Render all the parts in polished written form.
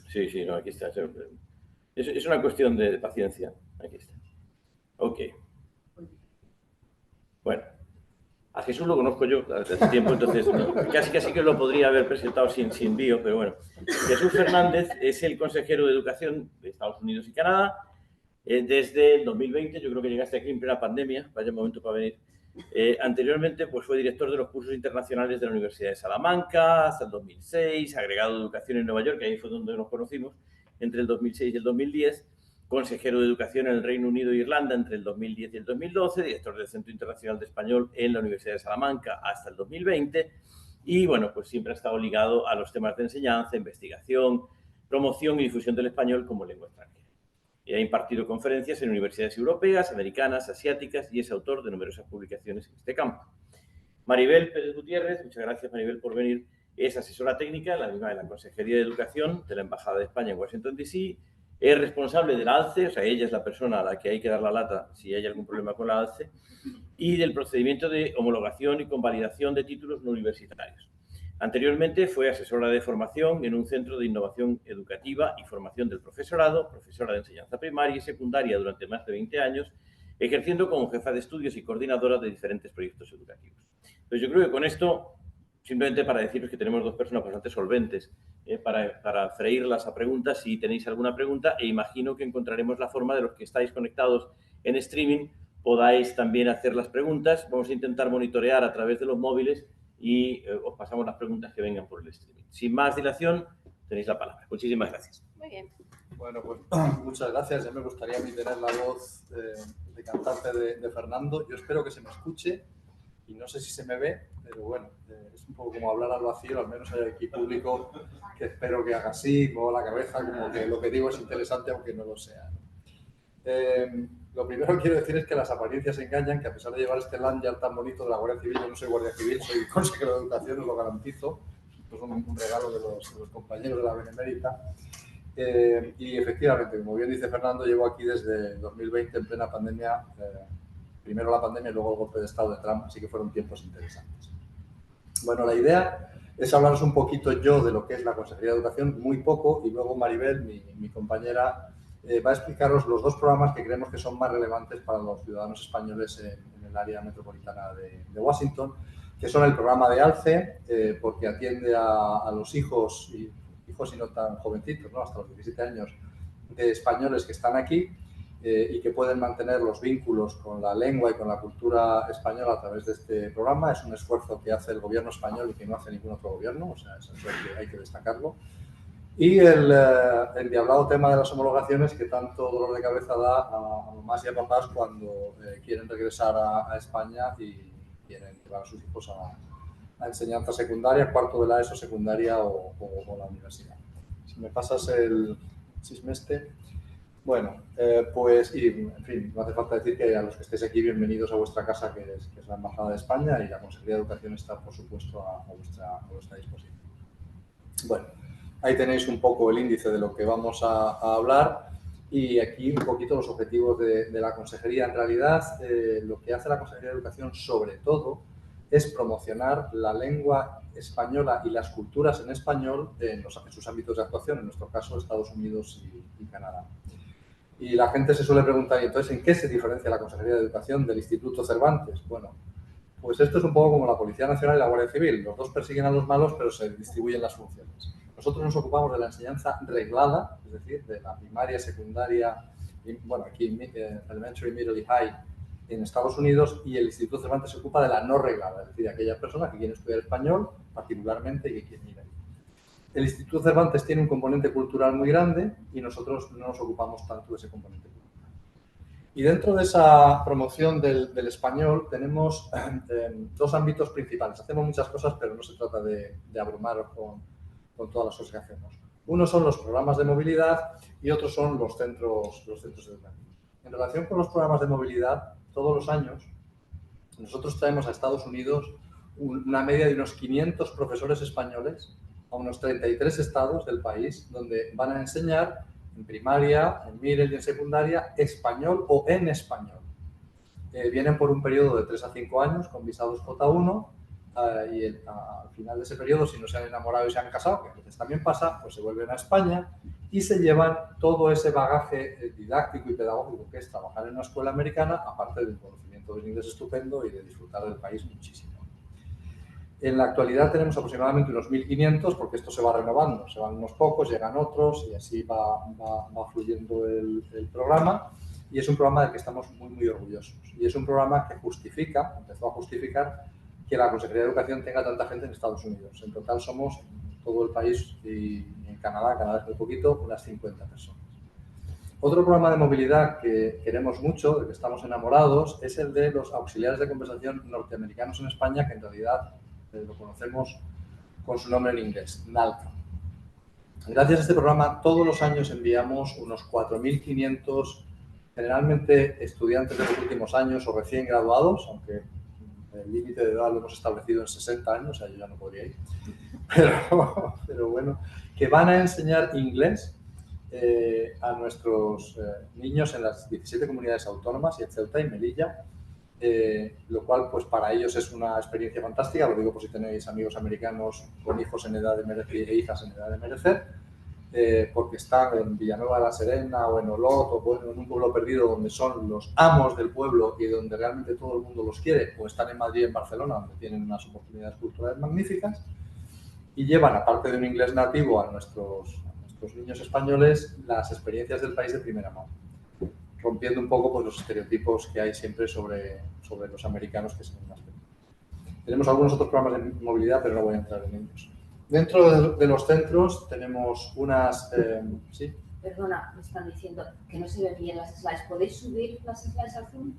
Sí, sí, no, aquí está. Es una cuestión de paciencia. Aquí está. Ok. Bueno, a Jesús lo conozco yo desde hace tiempo, entonces casi que lo podría haber presentado sin bio, pero bueno. Jesús Fernández es el consejero de Educación de Estados Unidos y Canadá desde el 2020. Yo creo que llegaste aquí en plena pandemia, vaya momento para venir. Anteriormente pues, fue director de los cursos internacionales de la Universidad de Salamanca hasta el 2006, agregado de Educación en Nueva York, que ahí fue donde nos conocimos, entre el 2006 y el 2010, consejero de Educación en el Reino Unido e Irlanda entre el 2010 y el 2012, director del Centro Internacional de Español en la Universidad de Salamanca hasta el 2020, y bueno, pues siempre ha estado ligado a los temas de enseñanza, investigación, promoción y difusión del español como lengua extranjera. Ha impartido conferencias en universidades europeas, americanas, asiáticas y es autor de numerosas publicaciones en este campo. Maribel Pérez Gutiérrez, muchas gracias Maribel por venir, es asesora técnica en la Consejería de Educación de la Embajada de España en Washington, D.C., es responsable del ALCE, o sea, ella es la persona a la que hay que dar la lata si hay algún problema con la ALCE, y del procedimiento de homologación y convalidación de títulos no universitarios. Anteriormente fue asesora de formación en un centro de innovación educativa y formación del profesorado, profesora de enseñanza primaria y secundaria durante más de 20 años, ejerciendo como jefa de estudios y coordinadora de diferentes proyectos educativos. Entonces yo creo que con esto, simplemente para deciros que tenemos dos personas bastante solventes para freírlas a preguntas, si tenéis alguna pregunta, e imagino que encontraremos la forma de los que estáis conectados en streaming podáis también hacer las preguntas. Vamos a intentar monitorear a través de los móviles y os pasamos las preguntas que vengan por el streaming. Sin más dilación, tenéis la palabra. Muchísimas gracias. Muy bien. Bueno, pues muchas gracias. Ya me gustaría a mí tener la voz de cantante de Fernando. Yo espero que se me escuche y no sé si se me ve, pero bueno, es un poco como hablar al vacío. Al menos hay aquí público que espero que haga así, mueva la cabeza, como que lo que digo es interesante aunque no lo sea. Lo primero que quiero decir es que las apariencias engañan, que a pesar de llevar este lanyard tan bonito de la Guardia Civil, yo no soy Guardia Civil, soy consejero de Educación, os lo garantizo. Esto es un regalo de los compañeros de la Benemérita. Y efectivamente, como bien dice Fernando, llevo aquí desde 2020 en plena pandemia, primero la pandemia y luego el golpe de estado de Trump, así que fueron tiempos interesantes. Bueno, la idea es hablaros un poquito yo de lo que es la Consejería de Educación, muy poco, y luego Maribel, mi compañera, va a explicaros los dos programas que creemos que son más relevantes para los ciudadanos españoles en el área metropolitana de Washington, que son el programa de ALCE, porque atiende a los hijos y no tan jovencitos, ¿no? Hasta los 17 años, de españoles que están aquí y que pueden mantener los vínculos con la lengua y con la cultura española a través de este programa. Es un esfuerzo que hace el gobierno español y que no hace ningún otro gobierno, o sea, eso hay que destacarlo. Y el endiablado tema de las homologaciones, que tanto dolor de cabeza da a mamás y a papás cuando quieren regresar a España y quieren llevar a sus hijos a enseñanza secundaria, cuarto de la ESO, secundaria o la universidad. Si me pasas el chisme este. Bueno, pues, y en fin, no hace falta decir que a los que estéis aquí, bienvenidos a vuestra casa, que es la Embajada de España, y la Consejería de Educación está, por supuesto, a vuestra disposición. Bueno, ahí tenéis un poco el índice de lo que vamos a hablar y aquí un poquito los objetivos de la Consejería. En realidad, lo que hace la Consejería de Educación, sobre todo, es promocionar la lengua española y las culturas en español en sus ámbitos de actuación, en nuestro caso Estados Unidos y Canadá. Y la gente se suele preguntar, entonces, ¿en qué se diferencia la Consejería de Educación del Instituto Cervantes? Bueno, pues esto es un poco como la Policía Nacional y la Guardia Civil. Los dos persiguen a los malos, pero se distribuyen las funciones. Nosotros nos ocupamos de la enseñanza reglada, es decir, de la primaria, secundaria, y, bueno, aquí elementary, middle y high en Estados Unidos, y el Instituto Cervantes se ocupa de la no reglada, es decir, de aquellas personas que quieren estudiar español particularmente y que quieren ir ahí. El Instituto Cervantes tiene un componente cultural muy grande y nosotros no nos ocupamos tanto de ese componente cultural. Y dentro de esa promoción del español tenemos dos ámbitos principales. Hacemos muchas cosas, pero no se trata de abrumaros con todas las cosas que hacemos. Uno son los programas de movilidad y otros son los centros educativos. En relación con los programas de movilidad, todos los años nosotros traemos a Estados Unidos una media de unos 500 profesores españoles a unos 33 estados del país, donde van a enseñar en primaria, en middle y en secundaria, español o en español. Vienen por un periodo de 3 a 5 años con visados J1 y al final de ese periodo, si no se han enamorado y se han casado, que a veces también pasa, pues se vuelven a España y se llevan todo ese bagaje didáctico y pedagógico que es trabajar en una escuela americana, aparte del conocimiento del inglés estupendo y de disfrutar del país muchísimo. En la actualidad tenemos aproximadamente unos 1.500, porque esto se va renovando, se van unos pocos, llegan otros y así va fluyendo el programa. Y es un programa del que estamos muy orgullosos. Y es un programa que empezó a justificar que la Consejería de Educación tenga tanta gente en Estados Unidos. En total somos, en todo el país y en Canadá es muy poquito, unas 50 personas. Otro programa de movilidad que queremos mucho, del que estamos enamorados, es el de los auxiliares de conversación norteamericanos en España, que en realidad lo conocemos con su nombre en inglés, NALCA. Gracias a este programa, todos los años enviamos unos 4.500, generalmente estudiantes de los últimos años o recién graduados, aunque el límite de edad lo hemos establecido en 60 años, o sea, yo ya no podría ir, pero bueno, que van a enseñar inglés a nuestros niños en las 17 comunidades autónomas y en Ceuta y Melilla, lo cual pues para ellos es una experiencia fantástica, lo digo por si tenéis amigos americanos con hijos en edad de merecer e hijas en edad de merecer, porque están en Villanueva de la Serena o en Olot o bueno, en un pueblo perdido donde son los amos del pueblo y donde realmente todo el mundo los quiere, o están en Madrid y en Barcelona donde tienen unas oportunidades culturales magníficas y llevan, aparte de un inglés nativo a nuestros niños españoles, las experiencias del país de primera mano, rompiendo un poco pues, los estereotipos que hay siempre sobre los americanos que son más pequeños. Tenemos algunos otros programas de movilidad, pero no voy a entrar en ellos. Dentro de los centros tenemos unas... ¿sí? Perdona, me están diciendo que no se ven bien las slides. ¿Podéis subir las slides al Zoom?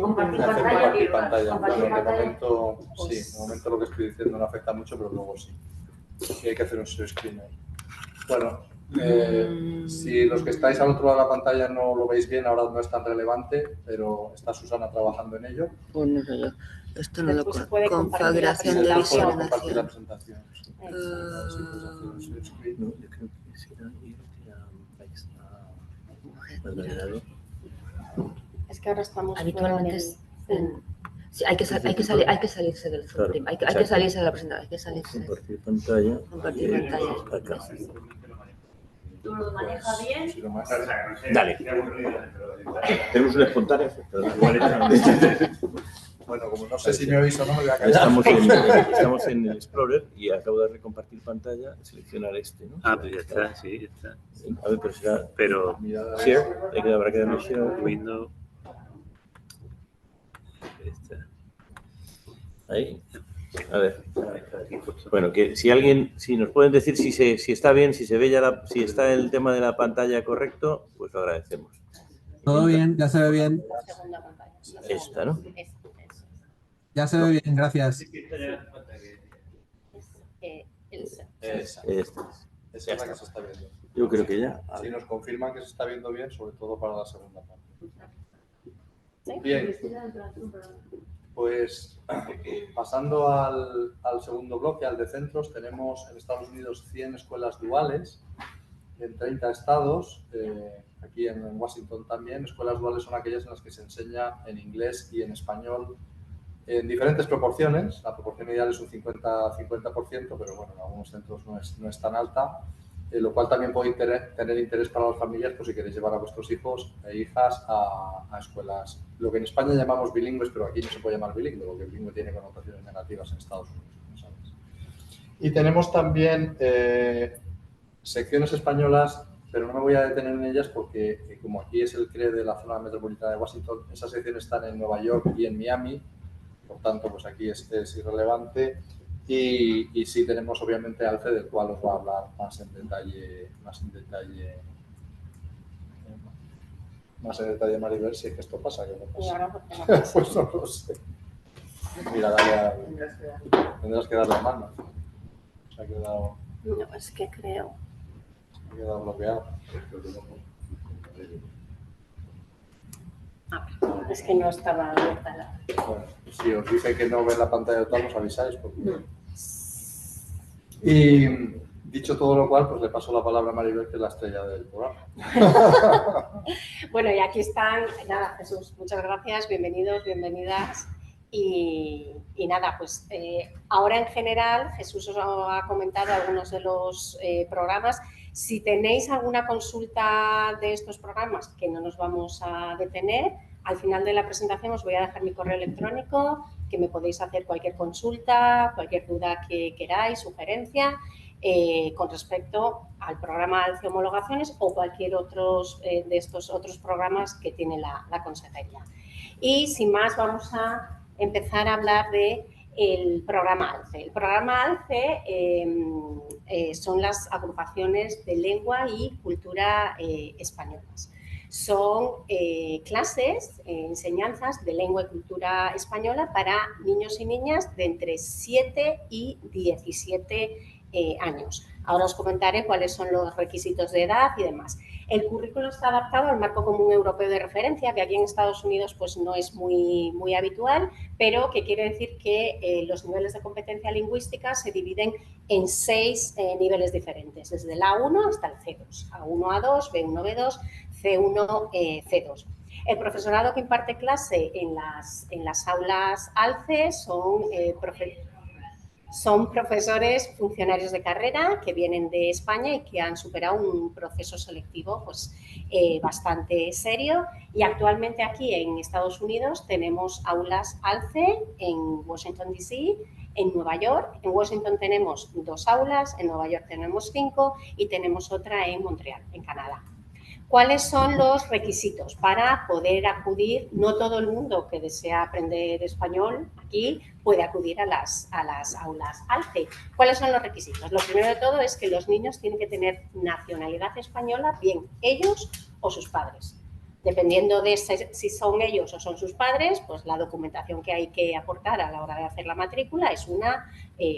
Compartir pantalla. Bueno, de momento, sí, de momento lo que estoy diciendo no afecta mucho, pero luego sí. Y hay que hacer un share screen ahí. Bueno, si los que estáis al otro lado de la pantalla no lo veis bien, ahora no es tan relevante, pero está Susana trabajando en ello. Pues no sé yo. Esto no lo Después se puede configuración de compartir la visualización. presentación. No, yo creo que será ir Es que ahora estamos Habitualmente es sí, hay que salirse del Zoom. Claro, Hay que salirse de la presentación, hay que salirse. compartir pantalla. Compartir pantalla. Acá. ¿Tú lo manejas bien? Si lo más- Dale. Tenemos una espontánea. Bueno, como no sé si me oís o no, me voy a callar. Estamos en el Explorer y acabo de recompartir pantalla, seleccionar este, ¿no? Ah, pues ya está, sí, ya está. A ver, pero será Pero Mirad, share, habrá que darle share. Windows. Ahí está. Ahí. A ver. Bueno, que si nos pueden decir si está bien, si se ve ya si está el tema de la pantalla correcto, pues lo agradecemos. Todo bien, ya se ve bien. La segunda pantalla. Esta, ¿no? Ya se ve bien, gracias. Esa es la que se está viendo. Yo creo que ya. Si nos confirman que se está viendo bien, sobre todo para la segunda parte. ¿Sí? Bien, pues pasando al segundo bloque, al de centros, tenemos en Estados Unidos 100 escuelas duales en 30 estados, aquí en Washington también. Escuelas duales son aquellas en las que se enseña en inglés y en español en diferentes proporciones. La proporción ideal es un 50%, pero bueno, en algunos centros no es tan alta, lo cual también puede tener interés para las familias, pues si queréis llevar a vuestros hijos e hijas a escuelas, lo que en España llamamos bilingües, pero aquí no se puede llamar bilingüe, porque bilingüe tiene connotaciones negativas en Estados Unidos, como sabes. Y tenemos también secciones españolas, pero no me voy a detener en ellas porque como aquí es el CRE de la zona metropolitana de Washington, esas secciones están en Nueva York y en Miami. Por tanto, pues aquí es irrelevante y sí tenemos obviamente a Alfred, del cual os va a hablar más en detalle Maribel, si es que esto pasa, que no Y pasa. ahora ¿por qué no pasa? Pues no lo sé. Mira, tendrás que darle a mano. Se ha quedado No, es que creo. bloqueado. Es que no estaba abierta la... Bueno, si os dice que no ve la pantalla total, os avisáis. Porque... Y dicho todo lo cual, pues le paso la palabra a Maribel, que es la estrella del programa. Bueno, y aquí están, nada, Jesús, muchas gracias, bienvenidos, bienvenidas. Y nada, pues ahora en general Jesús os ha comentado algunos de los programas. Si tenéis alguna consulta de estos programas, que no nos vamos a detener, al final de la presentación os voy a dejar mi correo electrónico, que me podéis hacer cualquier consulta, cualquier duda que queráis, sugerencia, con respecto al programa ALCE Homologaciones o cualquier otro de estos otros programas que tiene la consejería. Y sin más, vamos a empezar a hablar del programa ALCE. El programa ALCE son las agrupaciones de lengua y cultura españolas. Son clases, enseñanzas de lengua y cultura española para niños y niñas de entre 7 y 17 años. Ahora os comentaré cuáles son los requisitos de edad y demás. El currículo está adaptado al marco común europeo de referencia, que aquí en Estados Unidos pues, no es muy habitual, pero que quiere decir que los niveles de competencia lingüística se dividen en 6 niveles diferentes, desde el A1 hasta el C2, A1, A2, B1, B2, C1, C2. El profesorado que imparte clase en las aulas ALCE son profesores funcionarios de carrera que vienen de España y que han superado un proceso selectivo pues, bastante serio. Y actualmente aquí en Estados Unidos tenemos aulas ALCE en Washington, D.C., en Nueva York. En Washington tenemos 2 aulas, en Nueva York tenemos 5 y tenemos otra en Montreal, en Canadá. ¿Cuáles son los requisitos para poder acudir? No todo el mundo que desea aprender español aquí puede acudir a las aulas ALCE. ¿Cuáles son los requisitos? Lo primero de todo es que los niños tienen que tener nacionalidad española, bien ellos o sus padres. Dependiendo de si son ellos o son sus padres, pues la documentación que hay que aportar a la hora de hacer la matrícula es una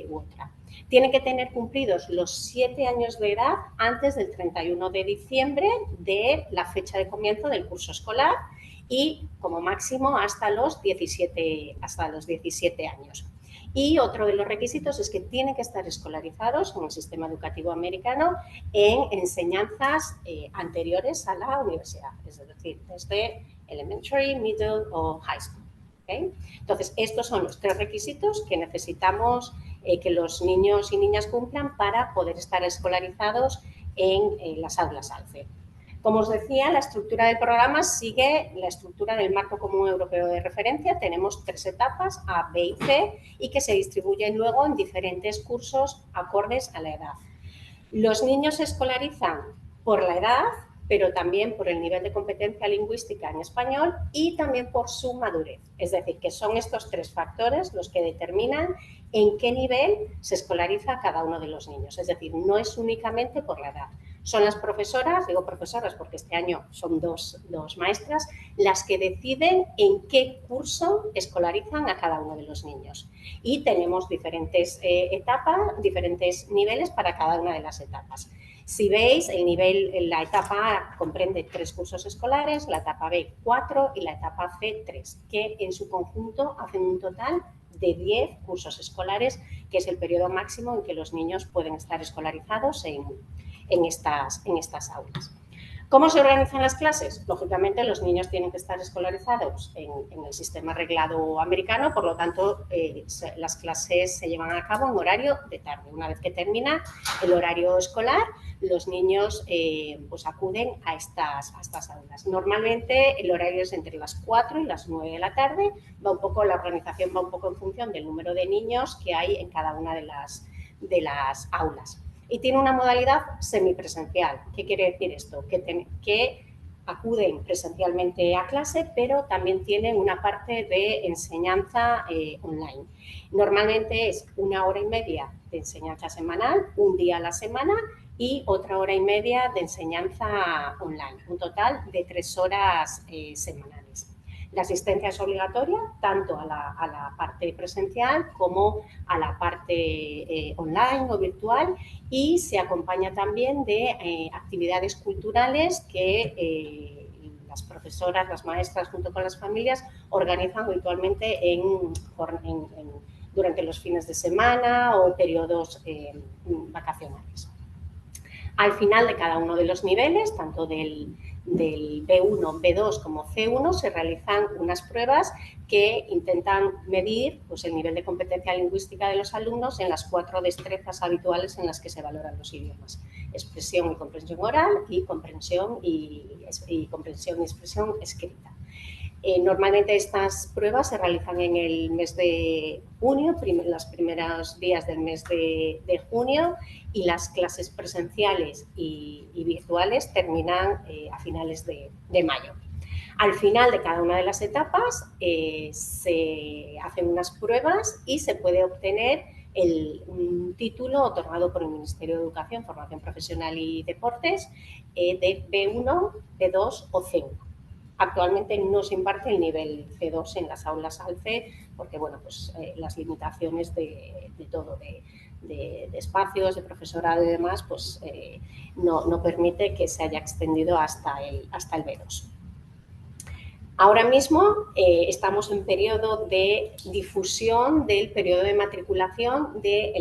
u otra. Tienen que tener cumplidos los 7 años de edad antes del 31 de diciembre de la fecha de comienzo del curso escolar y como máximo hasta los 17 años. Y otro de los requisitos es que tienen que estar escolarizados en el sistema educativo americano en enseñanzas anteriores a la universidad, es decir, desde elementary, middle o high school. ¿Okay? Entonces, estos son los 3 requisitos que necesitamos que los niños y niñas cumplan para poder estar escolarizados en las aulas ALCE. Como os decía, la estructura del programa sigue la estructura del marco común europeo de referencia. Tenemos 3 etapas, A, B y C, y que se distribuyen luego en diferentes cursos acordes a la edad. Los niños se escolarizan por la edad, pero también por el nivel de competencia lingüística en español y también por su madurez. Es decir, que son estos 3 factores los que determinan en qué nivel se escolariza cada uno de los niños. Es decir, no es únicamente por la edad. Son las profesoras, digo profesoras porque este año son dos maestras, las que deciden en qué curso escolarizan a cada uno de los niños. Y tenemos diferentes etapas, diferentes niveles para cada una de las etapas. Si veis, la etapa A comprende 3 cursos escolares, la etapa B 4 y la etapa C 3, que en su conjunto hacen un total de 10 cursos escolares, que es el periodo máximo en que los niños pueden estar escolarizados en estas aulas. ¿Cómo se organizan las clases? Lógicamente, los niños tienen que estar escolarizados en el sistema reglado americano, por lo tanto, las clases se llevan a cabo en horario de tarde. Una vez que termina el horario escolar, los niños pues acuden a estas aulas. Normalmente, el horario es entre las 4 y las 9 de la tarde. La organización va un poco en función del número de niños que hay en cada una de las aulas. Y tiene una modalidad semipresencial. ¿Qué quiere decir esto? Que acuden presencialmente a clase, pero también tienen una parte de enseñanza online. Normalmente es 1 hora y media de enseñanza semanal, un día a la semana y otra hora y media de enseñanza online, un total de 3 horas semanales. La asistencia es obligatoria tanto a la parte presencial como a la parte online o virtual y se acompaña también de actividades culturales que las profesoras, las maestras junto con las familias organizan habitualmente durante los fines de semana o periodos vacacionales. Al final de cada uno de los niveles, tanto del del B1, B2 como C1 se realizan unas pruebas que intentan medir pues, el nivel de competencia lingüística de los alumnos en las 4 destrezas habituales en las que se valoran los idiomas: expresión y comprensión oral y comprensión y expresión escrita. Normalmente estas pruebas se realizan en el mes de junio, los primeros días del mes de junio, y las clases presenciales y virtuales terminan a finales de mayo. Al final de cada una de las etapas se hacen unas pruebas y se puede obtener un título otorgado por el Ministerio de Educación, Formación Profesional y Deportes de B1, B2 o C1. Actualmente no se imparte el nivel C2 en las aulas ALCE porque, bueno, pues las limitaciones de todo, de espacios, de profesorado y demás, pues no permite que se haya extendido hasta el B2. Ahora mismo estamos en periodo de difusión del periodo de matriculación de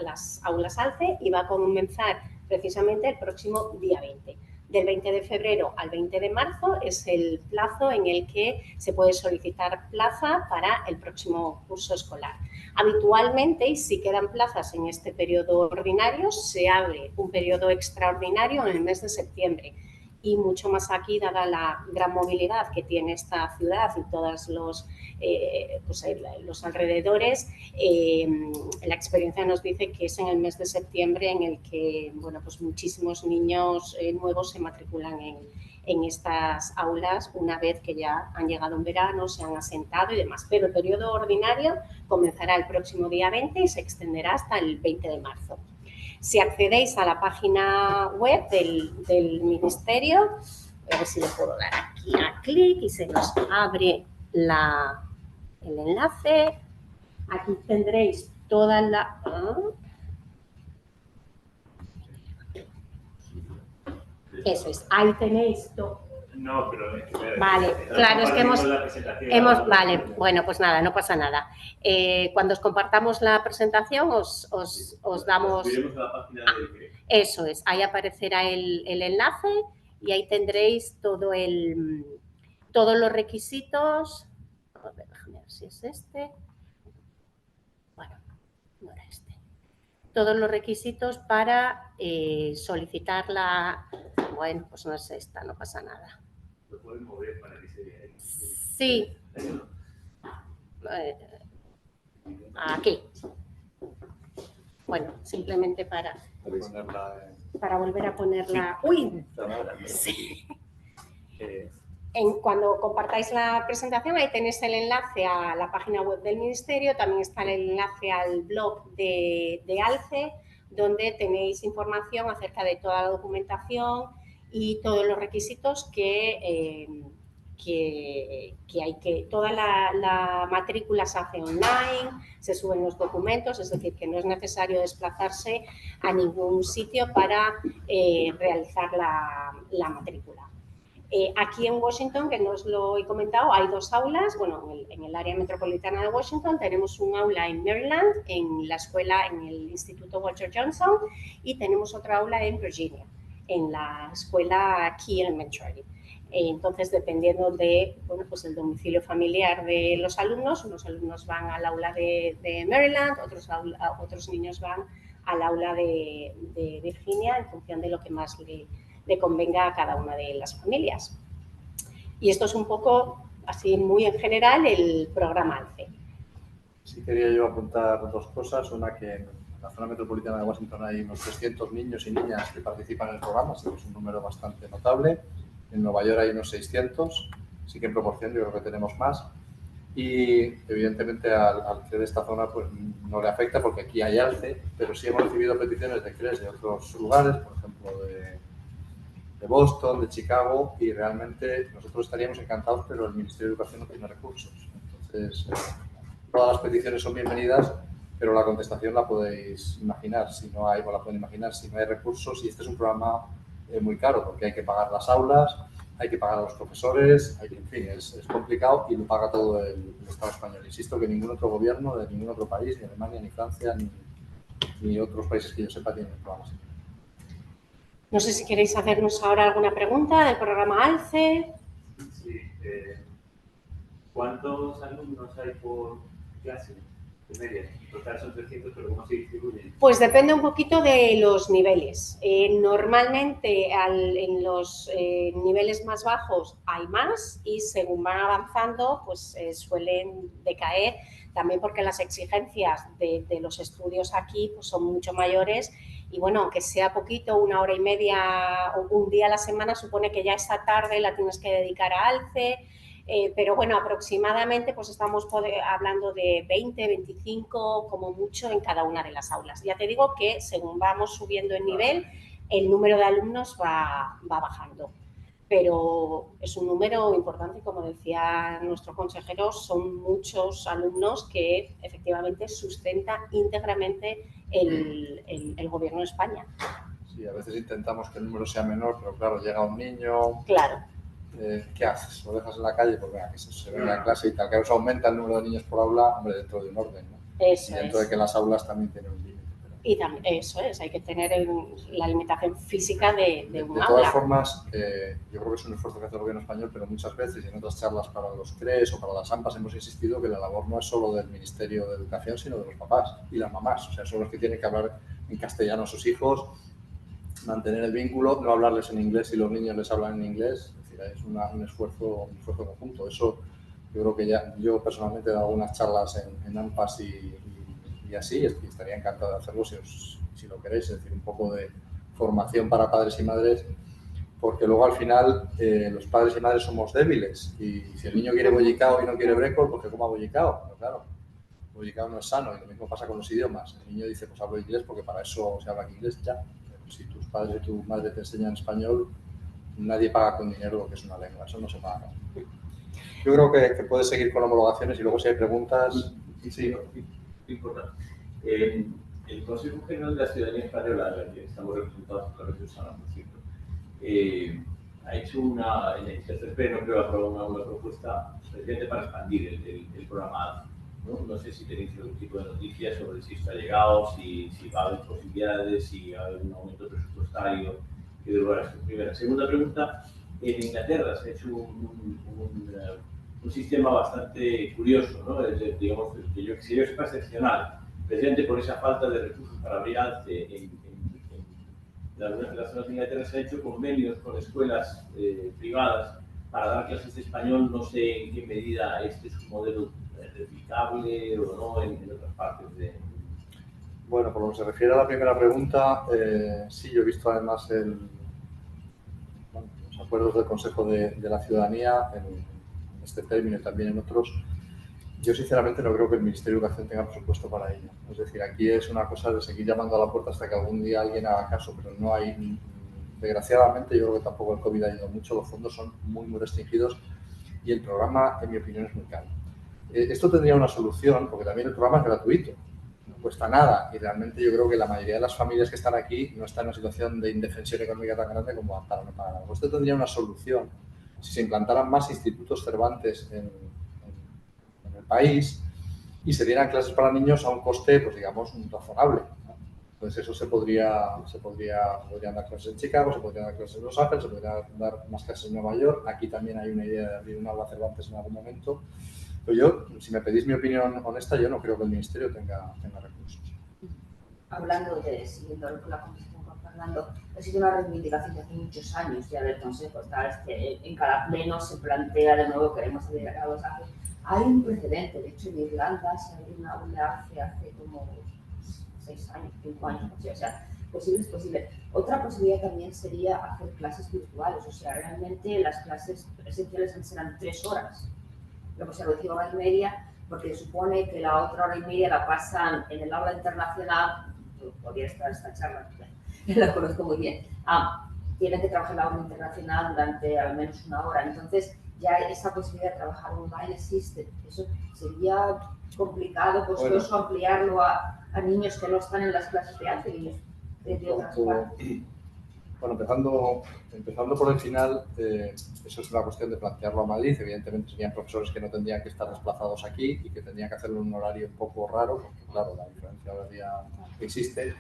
las aulas ALCE y va a comenzar precisamente el próximo día 20. Del 20 de febrero al 20 de marzo es el plazo en el que se puede solicitar plaza para el próximo curso escolar. Habitualmente, y si quedan plazas en este periodo ordinario, se abre un periodo extraordinario en el mes de septiembre. Y mucho más aquí, dada la gran movilidad que tiene esta ciudad y todos los alrededores, la experiencia nos dice que es en el mes de septiembre en el que, bueno, pues muchísimos niños nuevos se matriculan en estas aulas una vez que ya han llegado en verano, se han asentado y demás. Pero el periodo ordinario comenzará el próximo día 20 y se extenderá hasta el 20 de marzo. Si accedéis a la página web del Ministerio, a ver si le puedo dar aquí a clic y se nos abre el enlace. Aquí tendréis toda la... Eso es, ahí tenéis todo. No, pero vale, claro, es que vale, bueno, pues nada, no pasa nada. Cuando os compartamos la presentación os damos... la página del... Eso es, ahí aparecerá el enlace y ahí tendréis todos los requisitos. A ver, déjame ver si es este. Bueno, no era este. Todos los requisitos para solicitar la... Bueno, pues no es esta, no pasa nada. ¿Lo pueden mover para que se vea ahí? Sí. Aquí. Bueno, simplemente para volver a ponerla... ¡Uy! Sí. Cuando compartáis la presentación, ahí tenéis el enlace a la página web del Ministerio, también está el enlace al blog de ALCE, donde tenéis información acerca de toda la documentación y todos los requisitos que hay que... Toda la matrícula se hace online, se suben los documentos, es decir, que no es necesario desplazarse a ningún sitio para realizar la matrícula. Aquí en Washington, que no os lo he comentado, hay 2 aulas. Bueno, en el área metropolitana de Washington tenemos un aula en Maryland, en la escuela, en el Instituto Walter Johnson, y tenemos otra aula en Virginia, en la escuela Key Elementary. Entonces, dependiendo de, bueno, pues el domicilio familiar de los alumnos, unos alumnos van al aula de Maryland, otros niños van al aula de Virginia, en función de lo que más le convenga a cada una de las familias. Y esto es un poco, así muy en general, el programa ALCE. Sí, quería yo apuntar 2 cosas. Una, que en la zona metropolitana de Washington hay unos 300 niños y niñas que participan en el programa, así que es un número bastante notable. En Nueva York hay unos 600, sí que en proporción yo creo que tenemos más. Y evidentemente al CRE de esta zona pues no le afecta porque aquí hay ALCE, pero sí hemos recibido peticiones de CREs de otros lugares, por ejemplo de Boston, de Chicago, y realmente nosotros estaríamos encantados, pero el Ministerio de Educación no tiene recursos. Entonces, todas las peticiones son bienvenidas, pero la contestación la podéis imaginar, si no hay, o la pueden imaginar, si no hay recursos, y este es un programa muy caro, porque hay que pagar las aulas, hay que pagar a los profesores, en fin, es complicado y lo paga todo el Estado español. Insisto que ningún otro gobierno de ningún otro país, ni Alemania, ni Francia, ni otros países que yo sepa, tienen programas. No sé si queréis hacernos ahora alguna pregunta del programa ALCE. Sí, ¿cuántos alumnos hay por clase de media? En total son 300, pero ¿cómo se distribuyen? Pues depende un poquito de los niveles. Normalmente en los niveles más bajos hay más y según van avanzando pues suelen decaer, también porque las exigencias de los estudios aquí pues, son mucho mayores y bueno, aunque sea poquito, 1 hora y media o un día a la semana, supone que ya esta tarde la tienes que dedicar a ALCE. Pero bueno, aproximadamente pues estamos hablando de 20, 25 como mucho en cada una de las aulas. Ya te digo que según vamos subiendo el nivel, el número de alumnos va bajando. Pero es un número importante, como decía nuestro consejero, son muchos alumnos que efectivamente sustenta íntegramente el Gobierno de España. Sí, a veces intentamos que el número sea menor, pero claro, llega un niño... Claro. ¿Qué haces? ¿Lo dejas en la calle? Pues venga, que se venga a clase y tal. Que se aumenta el número de niños por aula, hombre, dentro de un orden, ¿no? Eso y dentro de que las aulas también tienen un límite. Y también, eso es, hay que tener la limitación física de un aula. De todas formas, yo creo que es un esfuerzo que hace el Gobierno español, pero muchas veces, y en otras charlas para los CRES o para las AMPAs, hemos insistido que la labor no es solo del Ministerio de Educación, sino de los papás y las mamás. O sea, son los que tienen que hablar en castellano a sus hijos, mantener el vínculo, no hablarles en inglés si los niños les hablan en inglés. Es un esfuerzo conjunto. Eso yo creo que yo personalmente he dado algunas charlas en AMPAS y así, y estaría encantado de hacerlo si lo queréis, es decir, un poco de formación para padres y madres, porque luego al final los padres y madres somos débiles y si el niño quiere bollicao y no quiere brécol, pues que coma bollicao, pero claro, bollicao no es sano y lo mismo pasa con los idiomas. El niño dice, pues hablo inglés porque para eso se habla inglés ya. Pero si tus padres y tu madre te enseñan español, nadie paga con dinero lo que es una lengua, eso no se paga. Yo creo que puedes seguir con homologaciones y luego si hay preguntas... Sí, importante. El Consejo General de la Ciudadanía Española, en el que estamos representados por la Región Sana, por cierto, ha hecho en el tercer pleno, creo, aprobado una propuesta precisamente para expandir el programa ALCE. No sé si tenéis algún tipo de noticias sobre si esto ha llegado, si va a haber posibilidades, si va a haber un aumento presupuestario. Que de lugar a su primera. Segunda pregunta, en Inglaterra se ha hecho un sistema bastante curioso, ¿no? Digamos, que yo sepa excepcional, precisamente por esa falta de recursos para abrir ALCE en algunas de las zonas de Inglaterra se ha hecho convenios con escuelas privadas para dar clases de español. No sé en qué medida este es un modelo replicable o no en otras partes de... Bueno, por lo que se refiere a la primera pregunta, sí, yo he visto además los acuerdos del Consejo de la Ciudadanía en este término y también en otros. Yo sinceramente no creo que el Ministerio de Educación tenga presupuesto para ello. Es decir, aquí es una cosa de seguir llamando a la puerta hasta que algún día alguien haga caso, pero no hay, desgraciadamente, yo creo que tampoco el COVID ha ayudado mucho, los fondos son muy, muy restringidos y el programa, en mi opinión, es muy caro. Esto tendría una solución, porque también el programa es gratuito. No cuesta nada y realmente yo creo que la mayoría de las familias que están aquí no están en una situación de indefensión económica tan grande como para no pagar algo. Esto tendría una solución si se implantaran más institutos Cervantes en el país y se dieran clases para niños a un coste, pues digamos, razonable, ¿no? Entonces eso se podrían dar clases en Chicago, se podrían dar clases en Los Ángeles, se podrían dar más clases en Nueva York. Aquí también hay una idea de abrir un aula Cervantes en algún momento. Pero yo, si me pedís mi opinión honesta, yo no creo que el Ministerio tenga recursos. Hablando siguiendo la conversación con Fernando, ha sido una reivindicación de hace muchos años ya del Consejo. En cada pleno se plantea de nuevo, queremos abrir a los ACE. Hay un precedente, de hecho en Irlanda se abrió una aula hace como 6 años, 5 años, o sea, posible es posible. Otra posibilidad también sería hacer clases virtuales, o sea, realmente las clases presenciales serán 3 horas. Luego se reduce a 1 hora y media, porque supone que la otra hora y media la pasan en el aula internacional. Podría estar esta charla, la conozco muy bien. Tienen que trabajar en la aula internacional durante al menos 1 hora, entonces ya esa posibilidad de trabajar online existe. Eso sería complicado, costoso, ampliarlo a niños que no están en las clases de arte, niños de otras partes. Bueno, empezando por el final, eso es una cuestión de plantearlo a Madrid. Evidentemente serían profesores que no tendrían que estar desplazados aquí y que tendrían que hacerlo en un horario un poco raro, porque claro, la diferencia horaria existe.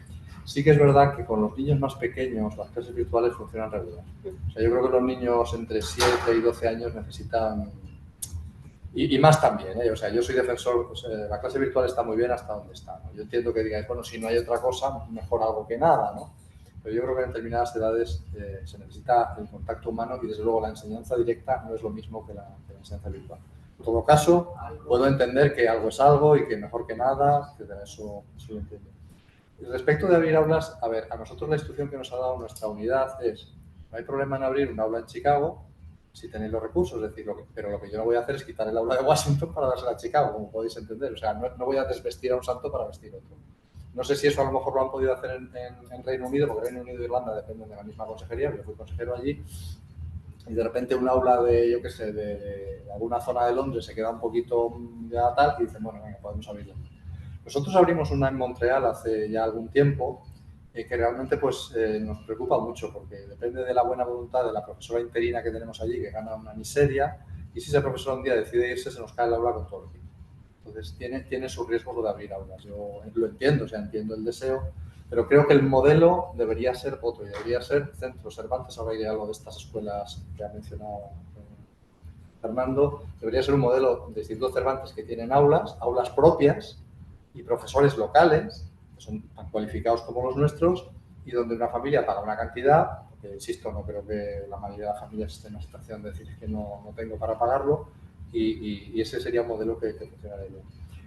Sí que es verdad que con los niños más pequeños las clases virtuales funcionan regular. O sea, yo creo que los niños entre 7 y 12 años necesitan... Y más también, ¿eh? O sea, yo soy defensor, pues, la clase virtual está muy bien hasta donde está, ¿no? Yo entiendo que digáis, bueno, si no hay otra cosa, mejor algo que nada, ¿no? Pero yo creo que en determinadas edades se necesita el contacto humano y desde luego la enseñanza directa no es lo mismo que la enseñanza virtual. En todo caso, puedo entender que algo es algo y que mejor que nada, etcétera, eso lo entiendo. Respecto de abrir aulas, a ver, a nosotros la instrucción que nos ha dado nuestra unidad es, no hay problema en abrir un aula en Chicago si tenéis los recursos, es decir, pero lo que yo no voy a hacer es quitar el aula de Washington para dársela a Chicago, como podéis entender. O sea, no voy a desvestir a un santo para vestir otro. No sé si eso a lo mejor lo han podido hacer en Reino Unido, porque Reino Unido e Irlanda dependen de la misma consejería, yo fui consejero allí, y de repente un aula de, yo qué sé, de alguna zona de Londres se queda un poquito ya tal, y dicen, bueno, venga, podemos abrirla. Nosotros abrimos una en Montreal hace ya algún tiempo, que realmente pues, nos preocupa mucho, porque depende de la buena voluntad de la profesora interina que tenemos allí, que gana una miseria, y si esa profesora un día decide irse, se nos cae el aula con todo el equipo. Entonces, tiene sus riesgos lo de abrir aulas. Yo lo entiendo, o sea, entiendo el deseo, pero creo que el modelo debería ser otro, y debería ser Centro Cervantes. Ahora iré a algo de estas escuelas que ha mencionado Fernando. Debería ser un modelo de Instituto Cervantes que tienen aulas propias y profesores locales, que son tan cualificados como los nuestros, y donde una familia paga una cantidad, porque, insisto, no creo que la mayoría de las familias esté en una situación de decir que no tengo para pagarlo, y ese sería un modelo que funcionaría bien.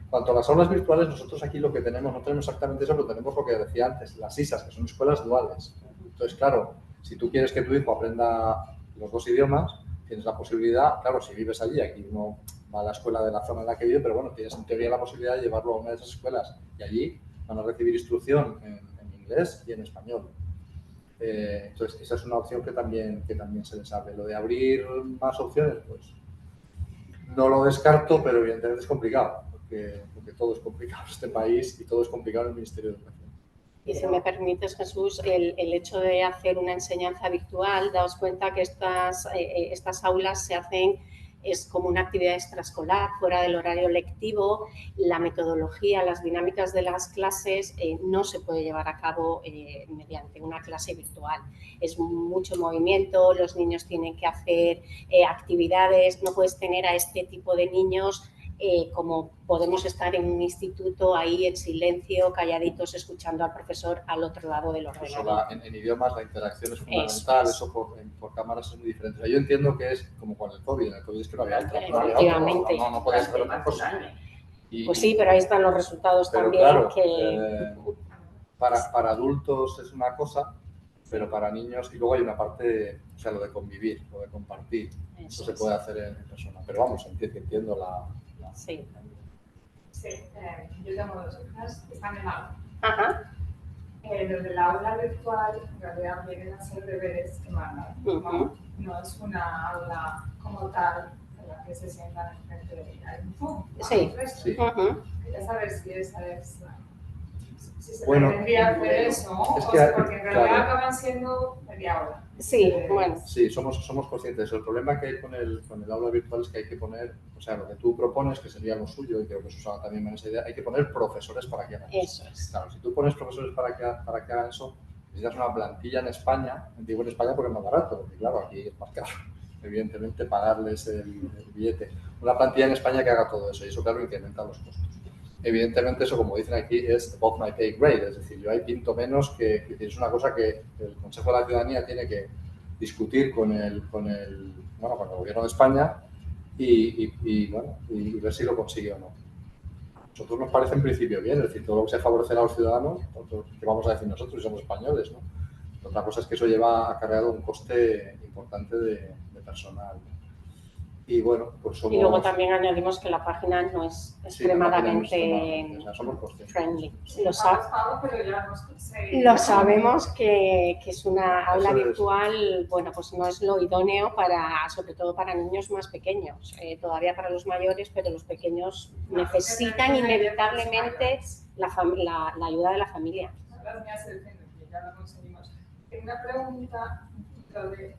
Cuanto a las aulas virtuales, nosotros aquí lo que tenemos, no tenemos exactamente eso, pero tenemos lo que decía antes, las ISAs, que son escuelas duales. Entonces, claro, si tú quieres que tu hijo aprenda los dos idiomas, tienes la posibilidad, claro, si vives allí, aquí uno va a la escuela de la zona en la que vive, pero bueno, tienes en teoría la posibilidad de llevarlo a una de esas escuelas y allí van a recibir instrucción en inglés y en español. Entonces, esa es una opción que también se les abre. Lo de abrir más opciones, pues no lo descarto, pero evidentemente es complicado, porque todo es complicado en este país y todo es complicado en el Ministerio de Educación. Y si me permites, Jesús, el hecho de hacer una enseñanza virtual, daos cuenta que estas aulas se hacen, es como una actividad extraescolar, fuera del horario lectivo, la metodología, las dinámicas de las clases no se puede llevar a cabo mediante una clase virtual. Es mucho movimiento, los niños tienen que hacer actividades, no puedes tener a este tipo de niños como podemos estar en un instituto ahí en silencio, calladitos, escuchando al profesor al otro lado del ordenador. En idiomas la interacción es fundamental, eso por cámaras es muy diferente. O sea, yo entiendo que es como con el COVID, es que no había otra. Efectivamente. No podías hacer otra cosa. Pues sí, pero ahí están los resultados también. Claro, que... para adultos es una cosa, pero para niños, y luego hay una parte, o sea, lo de convivir, lo de compartir, eso se puede hacer en persona. Pero vamos, entiendo la... Sí. Sí, yo tengo dos hijas que están en aula. Ajá. Los de la aula virtual en realidad vienen a ser deberes que mandan. No es una aula como tal en la que se sientan enfrente de ella. Sí. Sí. Quería saber si esa es si se bueno, tendría que hacer eso, es o que, sea, porque en realidad claro, acaban siendo media hora. Sí, bueno. Sí, somos conscientes de eso. El problema que hay con el aula virtual es que hay que poner, o sea, lo que tú propones, que sería lo suyo, y creo que Susana también me da esa idea, hay que poner profesores para que hagan eso. Eso es. Claro, si tú pones profesores para que hagan eso, necesitas una plantilla en España, digo en España porque es más barato, porque claro, aquí es más caro, evidentemente, pagarles el billete. Una plantilla en España que haga todo eso, y eso, claro, incrementa los costos. Evidentemente, eso, como dicen aquí, es above my pay grade, es decir, yo ahí pinto menos que es una cosa que el Consejo de la Ciudadanía tiene que discutir con el Gobierno de España y ver si lo consigue o no. A nosotros nos parece en principio bien, es decir, todo lo que sea favorecer a los ciudadanos, que vamos a decir nosotros, y somos españoles, ¿no? Otra cosa es que eso lleva acarreado un coste importante de personal. Y bueno, pues somos... Y luego también añadimos que la página no es extremadamente friendly. Lo sabemos que es una aula virtual, bueno, pues no es lo idóneo sobre todo para niños más pequeños, todavía para los mayores, pero los pequeños necesitan inevitablemente la ayuda de la familia. Las mías se defienden, que ya lo conseguimos. Una pregunta, lo de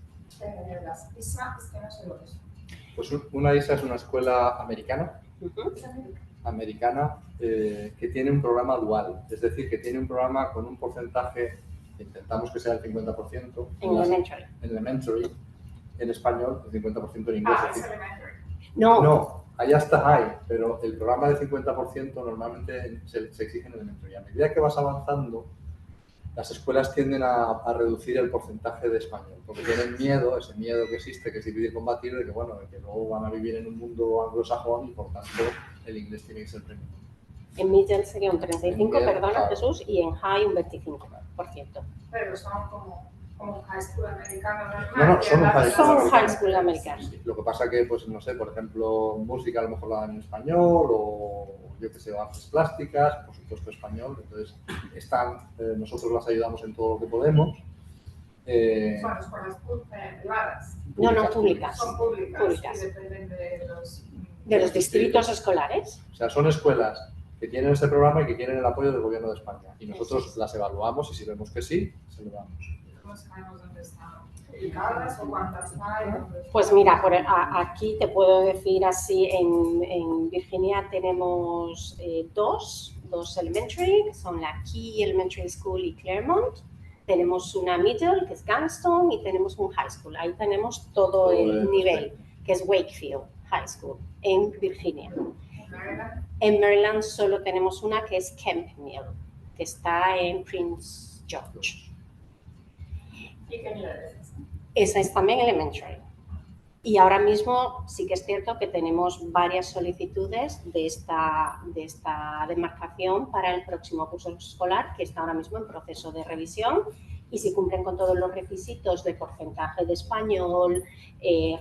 las ISA, es que no sé lo que es. Pues una ISA es una escuela americana. americana que tiene un programa dual, es decir, que tiene un programa con un porcentaje, intentamos que sea el 50% en elementary, en español, el 50% en inglés. Es elementary. No, allá está high, pero el programa de 50% normalmente se exige en elementary. A medida que vas avanzando, las escuelas tienden a reducir el porcentaje de español, porque tienen miedo, ese miedo que existe, que es dividir y combatir, de que, bueno, de que luego van a vivir en un mundo anglosajón y por tanto el inglés tiene que ser premium. En middle sería un 35, En middle, perdona, claro. Jesús, y en high un 25%. Pero son como un high school americano normal. No, son un high school Son americano. high school americano. Sí, lo que pasa que, pues, no sé, por ejemplo, música a lo mejor la dan en español o yo que sé, artes plásticas, por supuesto español, entonces nosotros las ayudamos en todo lo que podemos. Son escuelas privadas. No, públicas. Son públicas. Públicas. Y dependen de los distritos escolares. O sea, son escuelas que tienen este programa y que quieren el apoyo del Gobierno de España. Y nosotros las evaluamos y si vemos que sí, se lo damos. ¿Cómo sabemos dónde están ubicadas o cuántas hay? Pues mira, aquí te puedo decir así, en Virginia tenemos dos elementary, que son la Key Elementary School y Claremont. Tenemos una middle, que es Ganston, y tenemos un high school. Ahí tenemos todo el nivel, que es Wakefield High School, en Virginia. En Maryland solo tenemos una que es Kemp Mill, que está en Prince George. ¿Y qué nivel es? Esa es también elementary. Y ahora mismo sí que es cierto que tenemos varias solicitudes de esta demarcación para el próximo curso escolar, que está ahora mismo en proceso de revisión. Y si cumplen con todos los requisitos de porcentaje de español,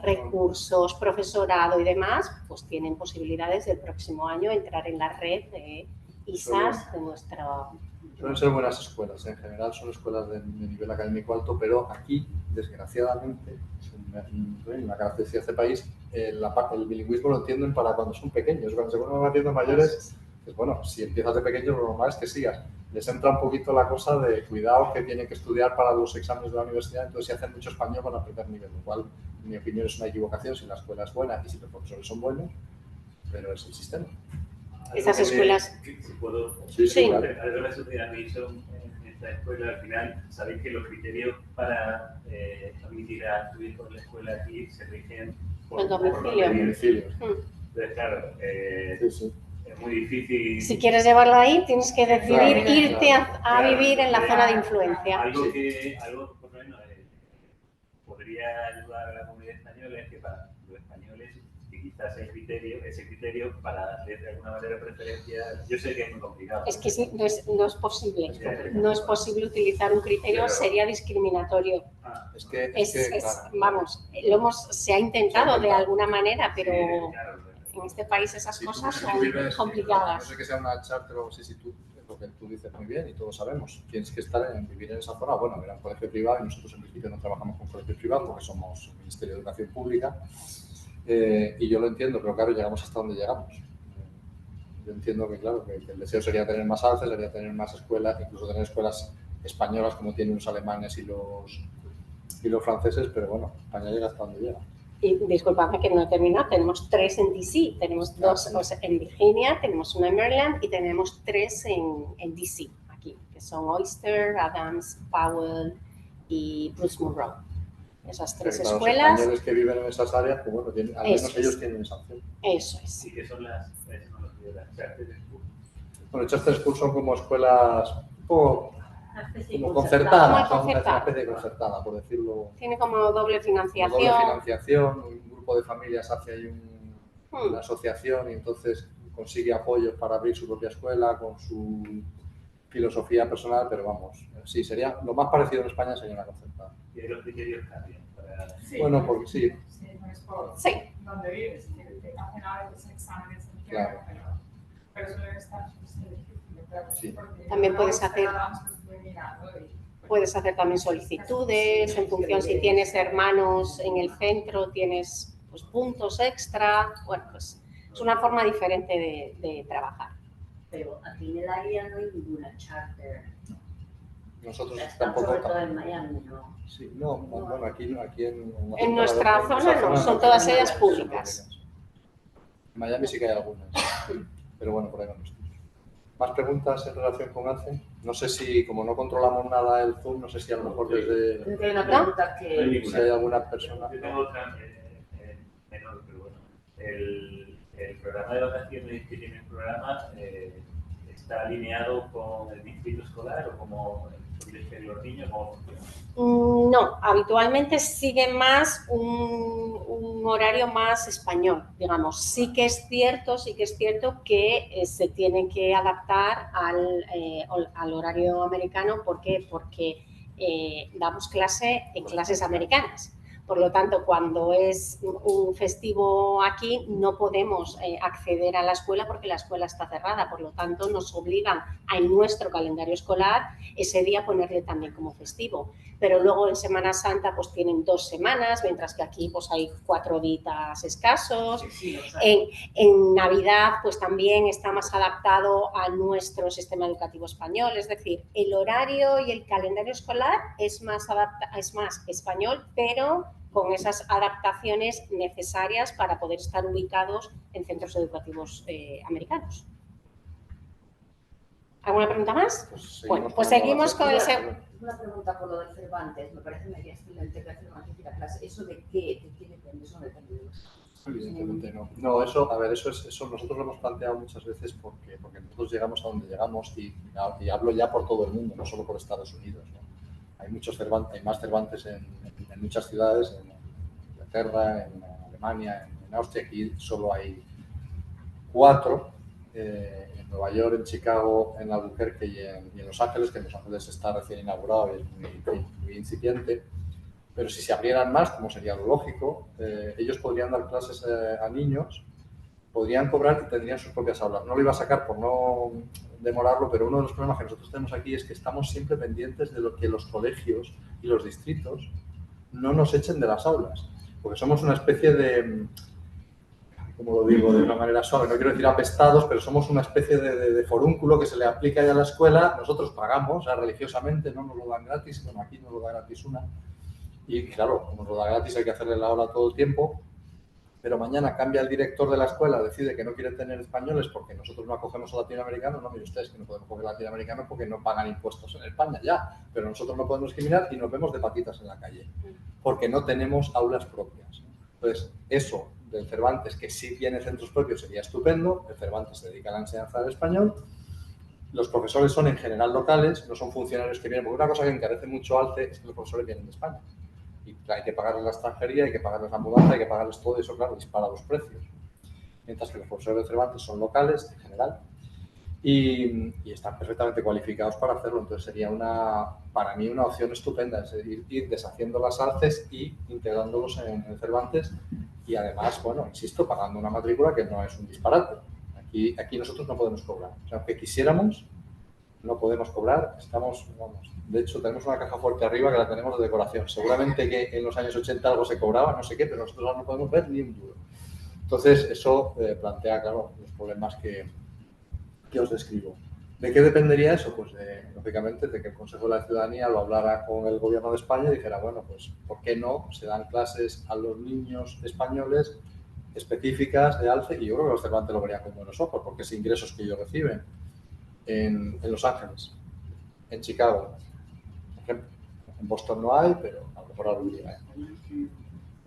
recursos, profesorado y demás, pues tienen posibilidades del próximo año entrar en la red de ISAS de nuestro... Suelen ser buenas escuelas, en general son escuelas de nivel académico alto, pero aquí, desgraciadamente, una característica de este país, el bilingüismo lo entienden para cuando son pequeños. Cuando se van haciendo mayores, pues bueno, si empiezas de pequeños, lo normal es que sigas. Les entra un poquito la cosa de cuidado que tienen que estudiar para los exámenes de la universidad, entonces si hacen mucho español van a perder nivel, lo cual, en mi opinión, es una equivocación si la escuela es buena y si los profesores son buenos, pero es el sistema. Esas escuelas... Si puedo... Sí. Algo de sociedad que hizo en esta escuela, al final, sabéis que los criterios para admitir a tu hijo en la escuela aquí se rigen por domicilio. Entonces, claro, sí. es muy difícil... Si quieres llevarlo ahí, tienes que decidir irte a vivir en la zona de influencia. Algo por lo menos, podría ayudar a la comunidad española es que para los españoles, que quizás ese criterio para de alguna manera preferencia, yo sé que es muy complicado. Es que sí, no es posible. No es posible utilizar un criterio, sería discriminatorio. Vamos, se ha intentado de alguna manera, pero en este país esas cosas son complicadas. No sé que sea una charter o si tú, lo que tú dices muy bien y todos sabemos, tienes que vivir en esa zona. Bueno, era un colegio privado y nosotros en principio no trabajamos con colegios privados porque somos el Ministerio de Educación Pública. Y yo lo entiendo, pero claro, llegamos hasta donde llegamos. Yo entiendo que, claro, que el deseo sería tener más alces, sería tener más escuelas, incluso tener escuelas españolas como tienen los alemanes y los franceses, pero bueno, España llega hasta donde llega. Y disculpadme que no he terminado, tenemos 3 en DC, tenemos 2 en Virginia, tenemos una en Maryland y tenemos 3 en DC, aquí, que son Oyster, Adams, Powell y Bruce Monroe. Esas 3 escuelas. Los españoles que viven en esas áreas, pues bueno, al menos ellos tienen esa opción. Eso es. Sí, que son las charter school. Bueno, charter school son como escuelas como concertadas, son una especie de concertada, por decirlo. Tiene como doble financiación. Un grupo de familias hace ahí una asociación y entonces consigue apoyos para abrir su propia escuela con su filosofía personal, pero vamos, sí, sería lo más parecido en España sería una concertada. Y los criterios cambian. Bueno, porque sí. No es por donde vives, te hacen a veces exámenes en tierra, pero suelen estar difíciles. También puedes hacer también solicitudes en función si tienes hermanos en el centro, tienes pues, puntos extra. Bueno, pues es una forma diferente de trabajar. Pero aquí en el área no hay ninguna charter. Nosotros tampoco. Sobre todo en Miami, ¿no? Sí, no, bueno, aquí en nuestra zona no, son todas ellas públicas. En Miami sí que hay algunas. Pero bueno, por ahí van los tiros. ¿Más preguntas en relación con ALCE? No sé si, como no controlamos nada el Zoom, no sé si a lo mejor desde... Creo que hay una pregunta que... Si hay alguna persona... Yo tengo otra menor, pero bueno. El programa de vacaciones que tiene el programa está alineado con el distrito escolar o como los niños, ¿cómo funciona? No, habitualmente sigue más un horario más español, digamos. Sí que es cierto que se tiene que adaptar al horario americano. ¿Por qué? Porque damos clase en clases americanas. Por lo tanto, cuando es un festivo aquí, no podemos acceder a la escuela porque la escuela está cerrada. Por lo tanto, nos obligan en nuestro calendario escolar ese día ponerle también como festivo. Pero luego en Semana Santa pues tienen 2 semanas, mientras que aquí pues hay 4 días escasos. En Navidad pues también está más adaptado a nuestro sistema educativo español, es decir, el horario y el calendario escolar es más español, pero con esas adaptaciones necesarias para poder estar ubicados en centros educativos americanos. ¿Alguna pregunta más? Pues seguimos con el... Una pregunta por lo del Cervantes. Me parece una idea excelente que el Cervantes tira clase. ¿Eso de qué depende? Eso no depende de los... Evidentemente no. No, eso, a ver, eso nosotros lo hemos planteado muchas veces porque nosotros llegamos a donde llegamos y hablo ya por todo el mundo, no solo por Estados Unidos, ¿no? Hay muchos Cervantes, hay más Cervantes en muchas ciudades, en Inglaterra, en Alemania, en Austria. Aquí solo hay 4, en Nueva York, en Chicago, en Albuquerque y en Los Ángeles, que en Los Ángeles está recién inaugurado y es muy incipiente. Pero si se abrieran más, como sería lo lógico, ellos podrían dar clases a niños, podrían cobrar y tendrían sus propias aulas. No lo iba a sacar por no demorarlo, pero uno de los problemas que nosotros tenemos aquí es que estamos siempre pendientes de lo que los colegios y los distritos no nos echen de las aulas, porque somos una especie de, como lo digo de una manera suave, no quiero decir apestados, pero somos una especie de forúnculo que se le aplica ya a la escuela, nosotros pagamos, religiosamente, no nos lo dan gratis, bueno, aquí nos lo da gratis una. Y claro, como nos lo da gratis hay que hacerle la hora todo el tiempo, pero mañana cambia el director de la escuela, decide que no quiere tener españoles porque nosotros no acogemos a latinoamericanos. No, mire ustedes que no podemos coger latinoamericanos porque no pagan impuestos en España ya, pero nosotros no podemos discriminar y nos vemos de patitas en la calle porque no tenemos aulas propias. Entonces, eso del Cervantes, que sí tiene centros propios, sería estupendo. El Cervantes se dedica a la enseñanza del español. Los profesores son en general locales, no son funcionarios que vienen, porque una cosa que encarece mucho ALCE es que los profesores vienen de España. Y hay que pagarles la extranjería, hay que pagarles la mudanza, hay que pagarles todo eso, claro, dispara los precios. Mientras que los profesores de Cervantes son locales, en general, y están perfectamente cualificados para hacerlo. Entonces sería para mí una opción estupenda, es ir deshaciendo las ALCEs y integrándolos en Cervantes y además, bueno, insisto, pagando una matrícula que no es un disparate. Aquí nosotros no podemos cobrar. O sea, aunque quisiéramos, no podemos cobrar. De hecho, tenemos una caja fuerte arriba que la tenemos de decoración. Seguramente que en los años 80 algo se cobraba, no sé qué, pero nosotros ahora no podemos ver ni un duro. Entonces, eso plantea, claro, los problemas que os describo. ¿De qué dependería eso? Pues, lógicamente, de que el Consejo de la Ciudadanía lo hablara con el Gobierno de España y dijera, bueno, pues, ¿por qué no se dan clases a los niños españoles específicas de ALCE? Y yo creo que los Cervantes lo verían con buenos ojos, porque es ingresos que ellos reciben en Los Ángeles, en Chicago, por ejemplo. En Boston no hay, pero a lo mejor algún día hay.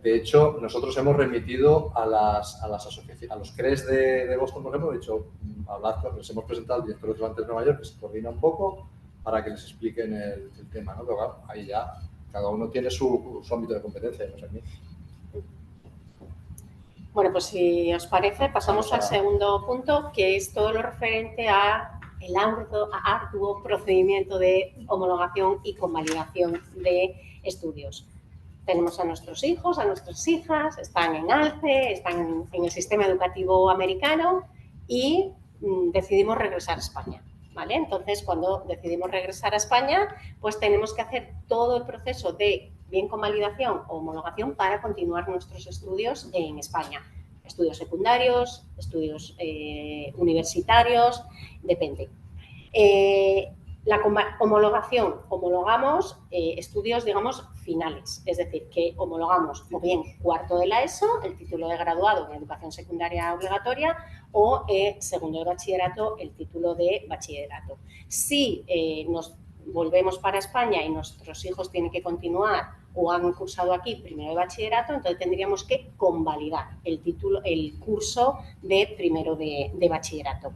De hecho, nosotros hemos remitido a las asociaciones, a los CRES de Boston, por ejemplo, de hecho, les hemos presentado al director de Cervantes de Nueva York, que se coordina un poco para que les expliquen el tema, ¿no? Pero claro, ahí ya cada uno tiene su ámbito de competencia, no sé a mí. Bueno, pues si os parece, pasamos al segundo punto, que es todo lo referente a el arduo procedimiento de homologación y convalidación de estudios. Tenemos a nuestros hijos, a nuestras hijas, están en ALCE, están en el sistema educativo americano y decidimos regresar a España, ¿vale? Entonces, cuando decidimos regresar a España, pues tenemos que hacer todo el proceso de bien convalidación o homologación para continuar nuestros estudios en España. Estudios secundarios, estudios universitarios, depende. Homologación, homologamos estudios, digamos, finales, es decir, que homologamos o bien cuarto de la ESO, el título de graduado en educación secundaria obligatoria, o segundo de bachillerato, el título de bachillerato. Si nos volvemos para España y nuestros hijos tienen que continuar o han cursado aquí primero de bachillerato, entonces tendríamos que convalidar el curso de primero de bachillerato.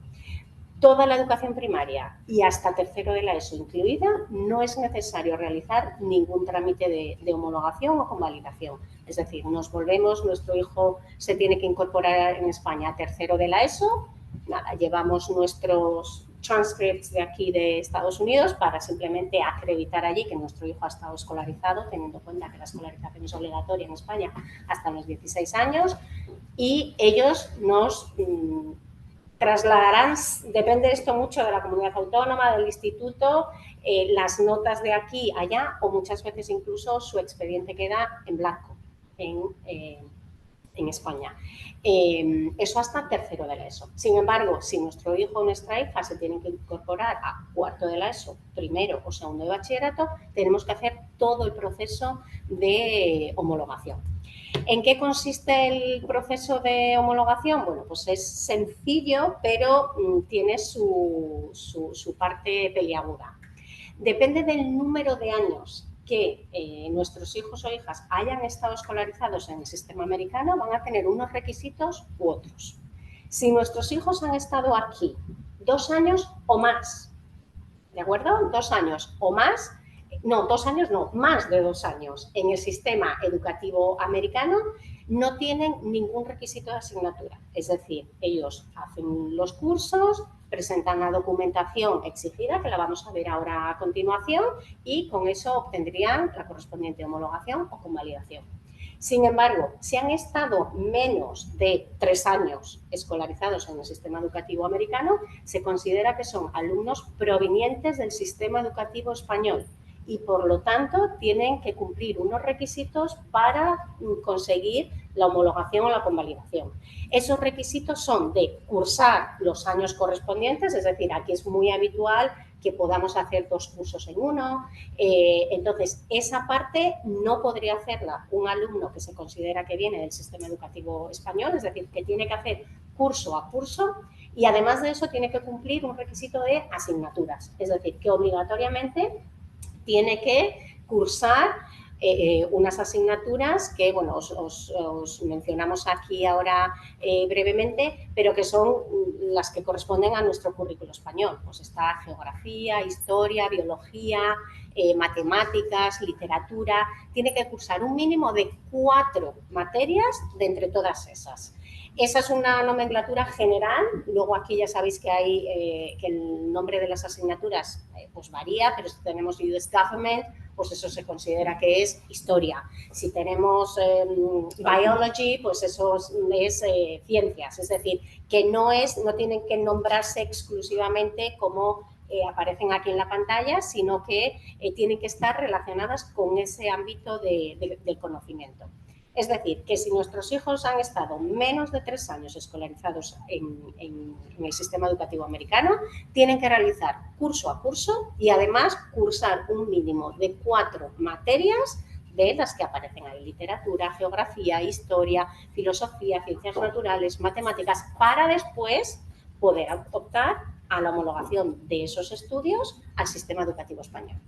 Toda la educación primaria y hasta tercero de la ESO incluida, no es necesario realizar ningún trámite de homologación o convalidación. Es decir, nos volvemos, nuestro hijo se tiene que incorporar en España a tercero de la ESO, nada, llevamos nuestros transcripts de aquí de Estados Unidos para simplemente acreditar allí que nuestro hijo ha estado escolarizado, teniendo en cuenta que la escolarización es obligatoria en España hasta los 16 años, y ellos nos trasladarán, depende esto mucho de la comunidad autónoma, del instituto, las notas de aquí allá, o muchas veces incluso su expediente queda en blanco en España. Eso hasta tercero de la ESO. Sin embargo, si nuestro hijo o nuestra hija se tienen que incorporar a cuarto de la ESO, primero o segundo de bachillerato, tenemos que hacer todo el proceso de homologación. ¿En qué consiste el proceso de homologación? Bueno, pues es sencillo, pero tiene su parte peliaguda. Depende del número de años que nuestros hijos o hijas hayan estado escolarizados en el sistema americano, van a tener unos requisitos u otros. Si nuestros hijos han estado aquí 2 años o más, ¿de acuerdo? 2 años o más, no, 2 años no, más de 2 años en el sistema educativo americano, no tienen ningún requisito de asignatura. Es decir, ellos hacen los cursos, presentan la documentación exigida, que la vamos a ver ahora a continuación, y con eso obtendrían la correspondiente homologación o convalidación. Sin embargo, si han estado menos de 3 años escolarizados en el sistema educativo americano, se considera que son alumnos provenientes del sistema educativo español y, por lo tanto, tienen que cumplir unos requisitos para conseguir la homologación o la convalidación. Esos requisitos son de cursar los años correspondientes, es decir, aquí es muy habitual que podamos hacer 2 cursos en uno. Entonces, esa parte no podría hacerla un alumno que se considera que viene del sistema educativo español, es decir, que tiene que hacer curso a curso, y además de eso tiene que cumplir un requisito de asignaturas, es decir, que obligatoriamente tiene que cursar unas asignaturas que, bueno, os mencionamos aquí ahora brevemente, pero que son las que corresponden a nuestro currículo español. Pues está geografía, historia, biología, matemáticas, literatura. Tiene que cursar un mínimo de 4 materias de entre todas esas. Esa es una nomenclatura general. Luego aquí ya sabéis que hay que el nombre de las asignaturas pues varía, pero si tenemos US Government, pues eso se considera que es historia. Si tenemos biology, pues eso es ciencias. Es decir, que no tienen que nombrarse exclusivamente como aparecen aquí en la pantalla, sino que tienen que estar relacionadas con ese ámbito del conocimiento. Es decir, que si nuestros hijos han estado menos de 3 años escolarizados en el sistema educativo americano, tienen que realizar curso a curso y además cursar un mínimo de 4 materias de las que aparecen ahí: literatura, geografía, historia, filosofía, ciencias naturales, matemáticas, para después poder optar a la homologación de esos estudios al sistema educativo español.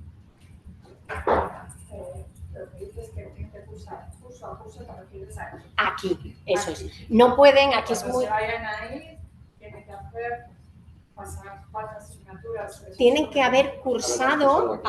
Lo que dices es que tienen que cursar curso a curso, te refieres a aquí, eso es. No pueden, aquí es muy... Cuando se vayan ahí, tienen que pasar 4 asignaturas. Tienen que haber cursado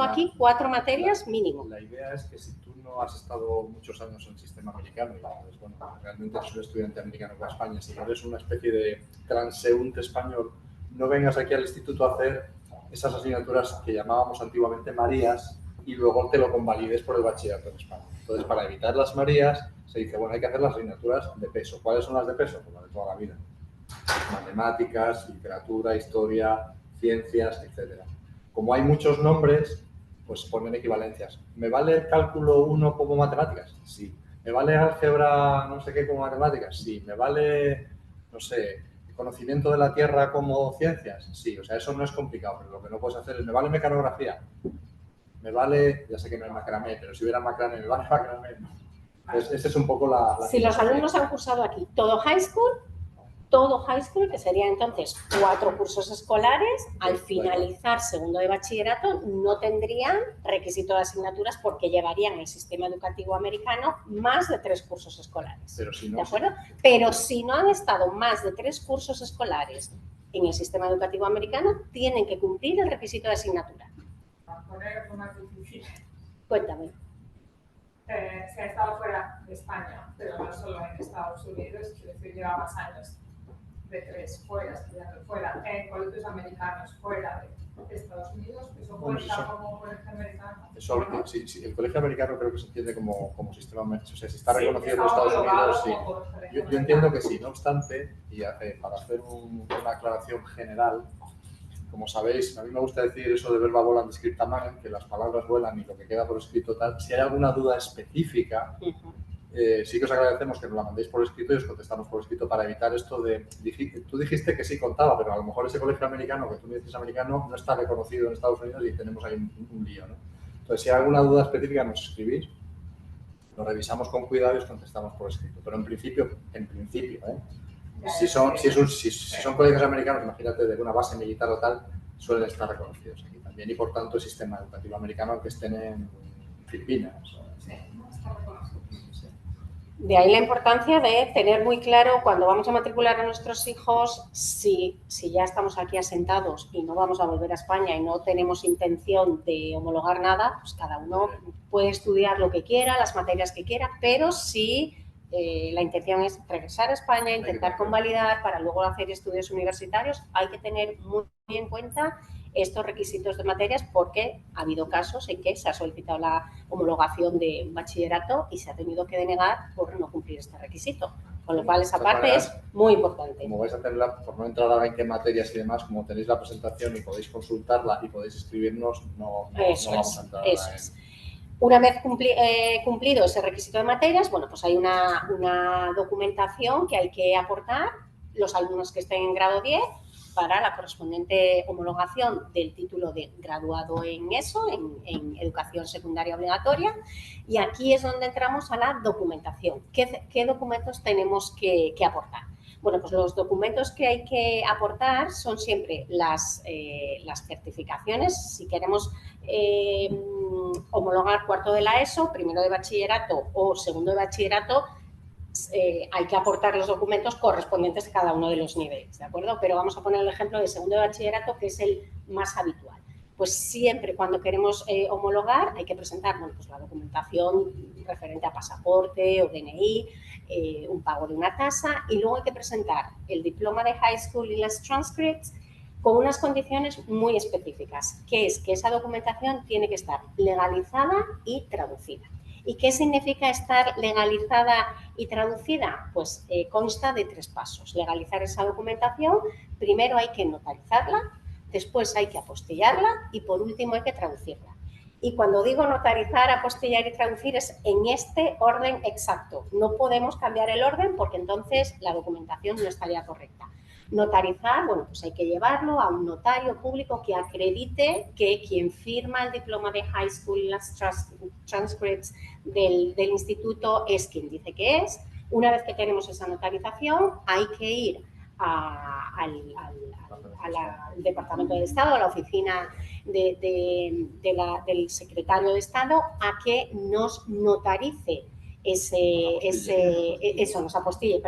aquí 4 materias mínimo. La idea es que si tú no has estado muchos años en el sistema americano, y pues, bueno, realmente eres un estudiante americano para España, si no eres una especie de transeúnte español, no vengas aquí al instituto a hacer esas asignaturas que llamábamos antiguamente Marías, y luego te lo convalides por el bachillerato en España. Entonces, para evitar las Marías, se dice, bueno, hay que hacer las asignaturas de peso. ¿Cuáles son las de peso? Pues las de toda la vida. Matemáticas, literatura, historia, ciencias, etc. Como hay muchos nombres, pues ponen equivalencias. ¿Me vale el cálculo 1 como matemáticas? Sí. ¿Me vale álgebra no sé qué como matemáticas? Sí. ¿Me vale, no sé, conocimiento de la Tierra como ciencias, sí, o sea, eso no es complicado, pero lo que no puedes hacer es, me vale mecanografía, me vale, ya sé que no es macramé, pero si hubiera macramé, me vale macramé. Entonces, esa es un poco la Si los alumnos han cursado aquí todo high school, que serían entonces 4 cursos escolares, al finalizar segundo de bachillerato no tendrían requisito de asignaturas porque llevarían el sistema educativo americano más de 3 cursos escolares. Pero si no, ¿de acuerdo? Pero si no han estado más de 3 cursos escolares en el sistema educativo americano, tienen que cumplir el requisito de asignatura. Para poner algo más difícil. Cuéntame. Se ha estado fuera de España, pero no solo en Estados Unidos, quiero decir, lleva más años de 3 fuera, estudiando fuera, en colegios americanos fuera de Estados Unidos, eso cuenta como colegio americano. Eso, sí, el colegio americano creo que se entiende como sistema, o sea, si está reconocido en Estados Unidos, sí. Yo entiendo que sí, no obstante, y para hacer una aclaración general, como sabéis, a mí me gusta decir eso de verba volant scripta manent, que las palabras vuelan y lo que queda por escrito tal. Si hay alguna duda específica, sí que os agradecemos que nos la mandéis por escrito y os contestamos por escrito para evitar esto de... Tú dijiste que sí contaba, pero a lo mejor ese colegio americano, que tú me dices americano, no está reconocido en Estados Unidos y tenemos ahí un lío, ¿no? Entonces, si hay alguna duda específica, nos escribís, lo revisamos con cuidado y os contestamos por escrito. Pero en principio, si son colegios americanos, imagínate, de una base militar o tal, suelen estar reconocidos aquí también y por tanto el sistema educativo americano, aunque estén en Filipinas. Sí, no está reconocido. De ahí la importancia de tener muy claro cuando vamos a matricular a nuestros hijos, si ya estamos aquí asentados y no vamos a volver a España y no tenemos intención de homologar nada, pues cada uno puede estudiar lo que quiera, las materias que quiera, pero si la intención es regresar a España, intentar convalidar para luego hacer estudios universitarios, hay que tener muy en cuenta estos requisitos de materias porque ha habido casos en que se ha solicitado la homologación de bachillerato y se ha tenido que denegar por no cumplir este requisito. Con lo cual, esa parte es muy importante. Como vais a tenerla, por no entrar ahora en qué materias y demás, como tenéis la presentación y podéis consultarla y podéis escribirnos, no vamos a entrar ahora en... Una vez cumplido ese requisito de materias, bueno, pues hay una documentación que hay que aportar los alumnos que estén en grado 10 para la correspondiente homologación del título de graduado en ESO, en educación secundaria obligatoria. Y aquí es donde entramos a la documentación. ¿Qué documentos tenemos que aportar? Bueno, pues los documentos que hay que aportar son siempre las certificaciones. Si queremos homologar cuarto de la ESO, primero de bachillerato o segundo de bachillerato, hay que aportar los documentos correspondientes a cada uno de los niveles, ¿de acuerdo? Pero vamos a poner el ejemplo de segundo de bachillerato, que es el más habitual. Pues siempre cuando queremos homologar hay que presentar, bueno, pues la documentación referente a pasaporte o DNI, un pago de una tasa y luego hay que presentar el diploma de high school y las transcripts con unas condiciones muy específicas, que es que esa documentación tiene que estar legalizada y traducida. ¿Y qué significa estar legalizada y traducida? Pues consta de 3 pasos. Legalizar esa documentación, primero hay que notarizarla, después hay que apostillarla y por último hay que traducirla. Y cuando digo notarizar, apostillar y traducir es en este orden exacto. No podemos cambiar el orden porque entonces la documentación no estaría correcta. Notarizar, bueno, pues hay que llevarlo a un notario público que acredite que quien firma el diploma de high school y las transcripts del instituto es quien dice que es. Una vez que tenemos esa notarización, hay que ir al Departamento de Estado, a la oficina del secretario de Estado, a que nos notarice nos apostille,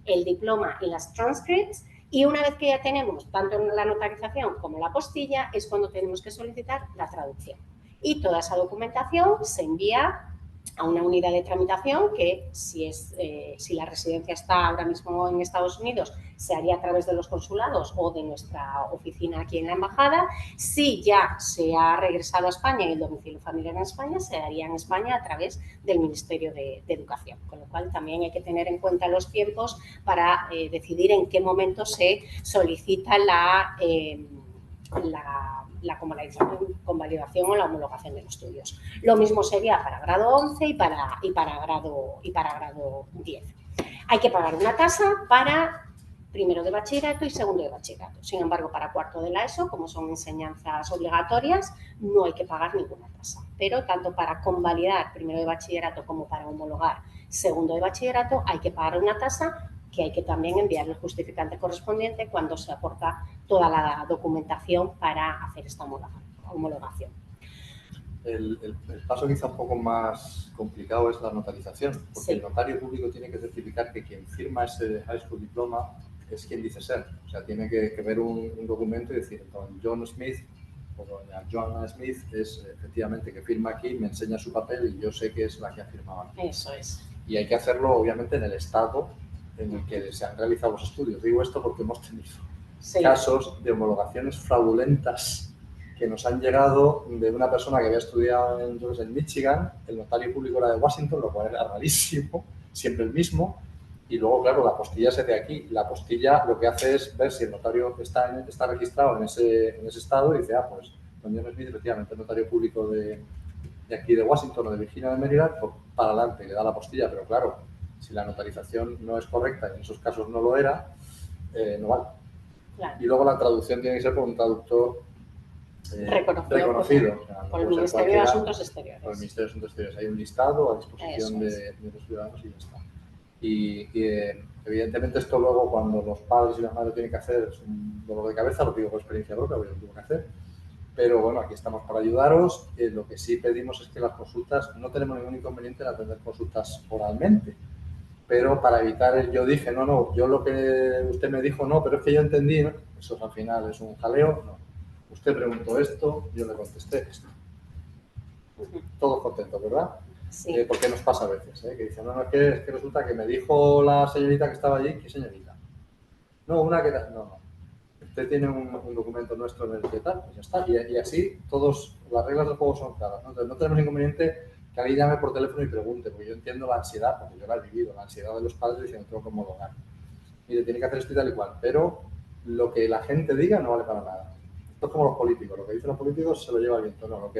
el diploma y las transcripts. Y una vez que ya tenemos tanto la notarización como la apostilla, es cuando tenemos que solicitar la traducción. Y toda esa documentación se envía a una unidad de tramitación que si la residencia está ahora mismo en Estados Unidos, se haría a través de los consulados o de nuestra oficina aquí en la embajada. Si ya se ha regresado a España y el domicilio familiar en España, se haría en España a través del Ministerio de Educación. Con lo cual también hay que tener en cuenta los tiempos para decidir en qué momento se solicita la convalidación o la homologación de los estudios. Lo mismo sería para grado 11 y para grado 10. Hay que pagar una tasa para primero de bachillerato y segundo de bachillerato. Sin embargo, para cuarto de la ESO, como son enseñanzas obligatorias, no hay que pagar ninguna tasa. Pero tanto para convalidar primero de bachillerato como para homologar segundo de bachillerato hay que pagar una tasa, que hay que también enviar el justificante correspondiente cuando se aporta toda la documentación para hacer esta homologación. El paso quizá un poco más complicado es la notarización, porque Sí. el notario público tiene que certificar que quien firma ese high school diploma es quien dice ser. O sea, tiene que ver un documento y decir, don John Smith o doña Joanna Smith es efectivamente que firma aquí, me enseña su papel y yo sé que es la que ha firmado aquí. Eso es. Y hay que hacerlo, obviamente, en el estado en el que se han realizado los estudios. Digo esto porque hemos tenido Sí. casos de homologaciones fraudulentas que nos han llegado de una persona que había estudiado en Michigan, el notario público era de Washington, lo cual era rarísimo, siempre el mismo, y luego, claro, la apostilla se de aquí. La apostilla lo que hace es ver si el notario está registrado en ese estado y dice, ah, pues, don John Smith, efectivamente, el notario público de aquí de Washington o de Virginia de Maryland, pues, para adelante, le da la apostilla, pero claro, si la notarización no es correcta y en esos casos no lo era, no vale. Claro. Y luego la traducción tiene que ser por un traductor reconocido. O sea, no Por el puede ser Ministerio de cualquiera. Asuntos Exteriores. Por el Ministerio de Asuntos Exteriores. Hay un listado a disposición Eso de los ciudadanos y ya está. Y evidentemente esto luego cuando los padres y las madres tienen que hacer es un dolor de cabeza, lo digo por experiencia propia, porque lo tengo que hacer. Pero bueno, aquí estamos para ayudaros. Lo que sí pedimos es que las consultas, no tenemos ningún inconveniente en atender consultas oralmente, pero para evitar el yo dije, no, yo lo que usted me dijo, no, pero es que yo entendí, ¿no? Eso al final es un jaleo, no. Usted preguntó esto, yo le contesté esto. Todos contentos, ¿verdad? Sí. Porque nos pasa a veces, que dicen, no, es que resulta que me dijo la señorita que estaba allí, ¿qué señorita? No, una que... No. Usted tiene un documento nuestro en el que tal, pues ya está. Y así, las reglas del juego son claras, ¿no? Entonces, no tenemos inconveniente que alguien llame por teléfono y pregunte, porque yo entiendo la ansiedad, porque yo la he vivido, la ansiedad de los padres diciendo, tengo que homologar. Mire, tiene que hacer esto y tal y cual, pero lo que la gente diga no vale para nada. Esto es como los políticos, lo que dicen los políticos se lo lleva el viento, no, lo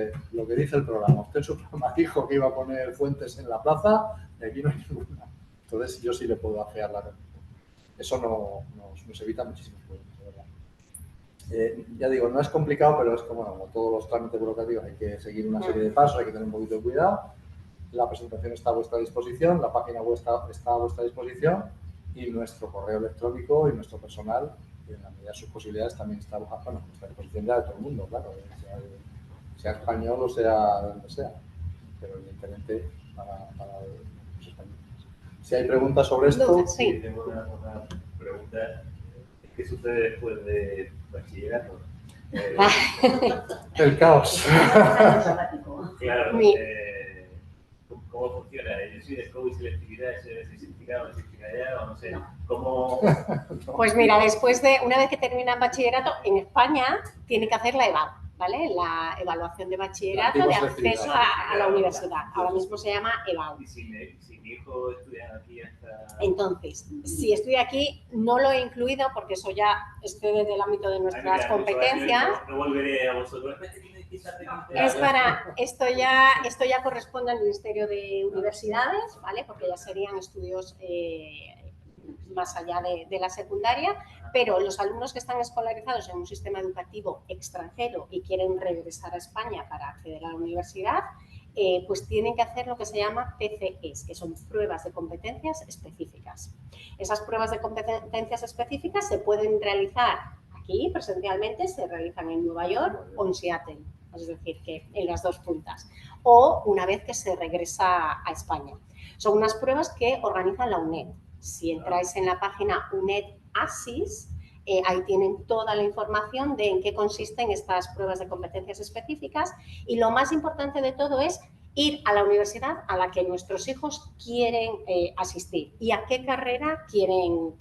que dice el programa. Usted en su programa dijo que iba a poner fuentes en la plaza y aquí no hay ninguna. Entonces yo sí le puedo afear la red. Eso nos evita muchísimos problemas, de verdad. Ya digo, no es complicado, pero es como todos los trámites burocráticos, hay que seguir una serie de pasos, hay que tener un poquito de cuidado. La presentación está a vuestra disposición, la página web está a vuestra disposición y nuestro correo electrónico y nuestro personal, en la medida de sus posibilidades, también está a nuestra disposición ya de todo el mundo, claro, sea español o sea de donde sea, pero evidentemente para los españoles. Si hay preguntas sobre esto... Sí. Tengo una pregunta. ¿Qué sucede después de bachillerato? El caos. Claro. Mi- ¿Cómo funciona? Yo soy de COVID selectividad, ¿se certificado de selectividad o no sé? ¿Cómo...? Pues mira, una vez que termina el bachillerato, en España tiene que hacer la EVA, ¿vale? La evaluación de bachillerato La de antigua acceso selectividad. a la universidad. Ahora mismo se llama EVA. ¿Y si mi hijo estudia aquí hasta...? Entonces, si estoy aquí, no lo he incluido porque eso ya excede del ámbito de nuestras competencias. No volveré a vosotros. Es para, esto ya corresponde al Ministerio de Universidades, ¿vale? Porque ya serían estudios más allá de la secundaria, pero los alumnos que están escolarizados en un sistema educativo extranjero y quieren regresar a España para acceder a la universidad, pues tienen que hacer lo que se llama PCEs, que son pruebas de competencias específicas. Esas pruebas de competencias específicas se pueden realizar aquí presencialmente, se realizan en Nueva York o en Seattle, es decir, que en las dos puntas, o una vez que se regresa a España. Son unas pruebas que organiza la UNED. Si entráis en la página UNED ASIS, ahí tienen toda la información de en qué consisten estas pruebas de competencias específicas y lo más importante de todo es ir a la universidad a la que nuestros hijos quieren asistir y a qué carrera quieren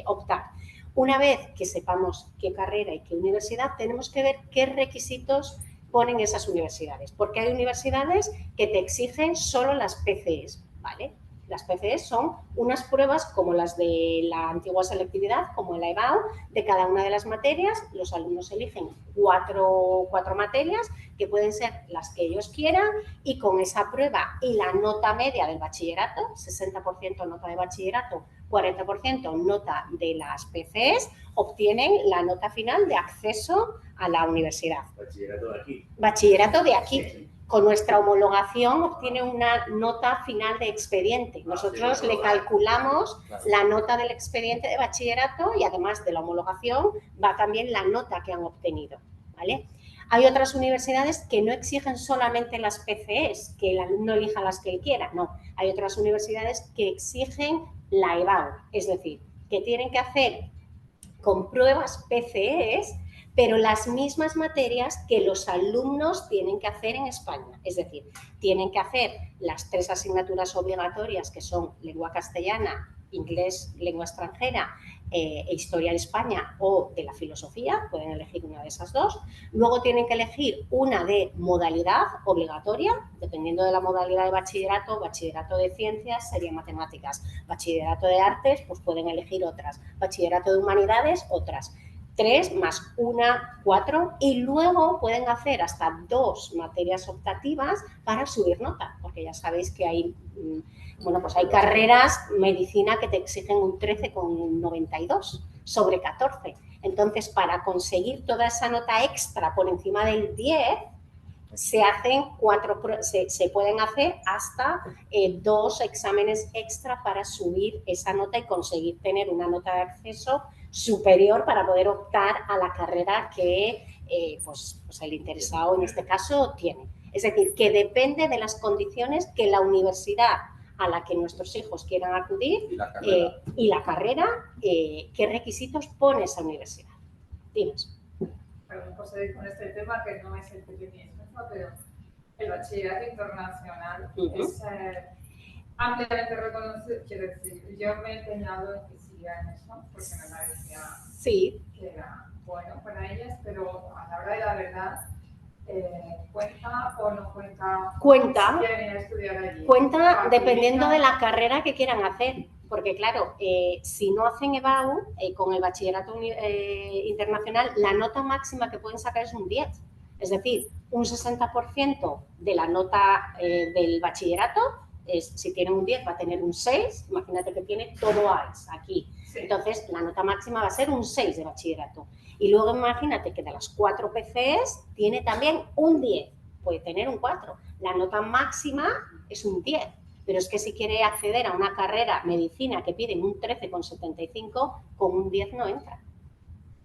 optar. Una vez que sepamos qué carrera y qué universidad, tenemos que ver qué requisitos ponen esas universidades, porque hay universidades que te exigen solo las PCEs, ¿vale? Las PCEs son unas pruebas como las de la antigua selectividad, como la EBAU, de cada una de las materias. Los alumnos eligen cuatro materias que pueden ser las que ellos quieran y con esa prueba y la nota media del bachillerato, 60% nota de bachillerato 40% nota de las PCEs, obtienen la nota final de acceso a la universidad. Bachillerato de aquí. Bachillerato de aquí. Con nuestra homologación obtiene una nota final de expediente. Nosotros le calculamos la nota del expediente de bachillerato y además de la homologación va también la nota que han obtenido, ¿vale? Hay otras universidades que no exigen solamente las PCEs, que el alumno elija las que él quiera, no. Hay otras universidades que exigen la EBAU, es decir, que tienen que hacer con pruebas PCEs, pero las mismas materias que los alumnos tienen que hacer en España. Es decir, tienen que hacer las 3 asignaturas obligatorias que son lengua castellana, inglés, lengua extranjera e historia de España o de la filosofía, pueden elegir una de esas 2. Luego tienen que elegir una de modalidad obligatoria, dependiendo de la modalidad de bachillerato, bachillerato de ciencias sería matemáticas, bachillerato de artes, pues pueden elegir otras, bachillerato de humanidades, otras. 3 más 1, 4 y luego pueden hacer hasta 2 materias optativas para subir nota, porque ya sabéis que hay, bueno, pues hay carreras, medicina, que te exigen un 13,92 sobre 14. Entonces, para conseguir toda esa nota extra por encima del 10, se pueden hacer hasta 2 exámenes extra para subir esa nota y conseguir tener una nota de acceso superior para poder optar a la carrera que pues el interesado en este caso tiene. Es decir, que depende de las condiciones que la universidad a la que nuestros hijos quieran acudir y la carrera, qué requisitos pone esa universidad. Dinos. Perdón por seguir con este tema que no es el que teníais, pero el bachillerato internacional es ampliamente reconocido. Quiero decir, yo me he empeñado en que sigan eso porque me parecía que era bueno para ellas, pero a la hora de la verdad, ¿cuenta o no cuenta? Cuenta. Si quieren ir a estudiar allí. Cuenta dependiendo de la carrera que quieran hacer. Porque, claro, si no hacen EBAU, con el bachillerato internacional, la nota máxima que pueden sacar es un 10. Es decir, un 60% de la nota del bachillerato, si tiene un 10 va a tener un 6. Imagínate que tiene todo AIS aquí. Sí. Entonces, la nota máxima va a ser un 6 de bachillerato. Y luego imagínate que de las 4 PCEs tiene también un 10. Puede tener un 4. La nota máxima es un 10. Pero es que si quiere acceder a una carrera medicina que piden un 13,75, con un 10 no entra.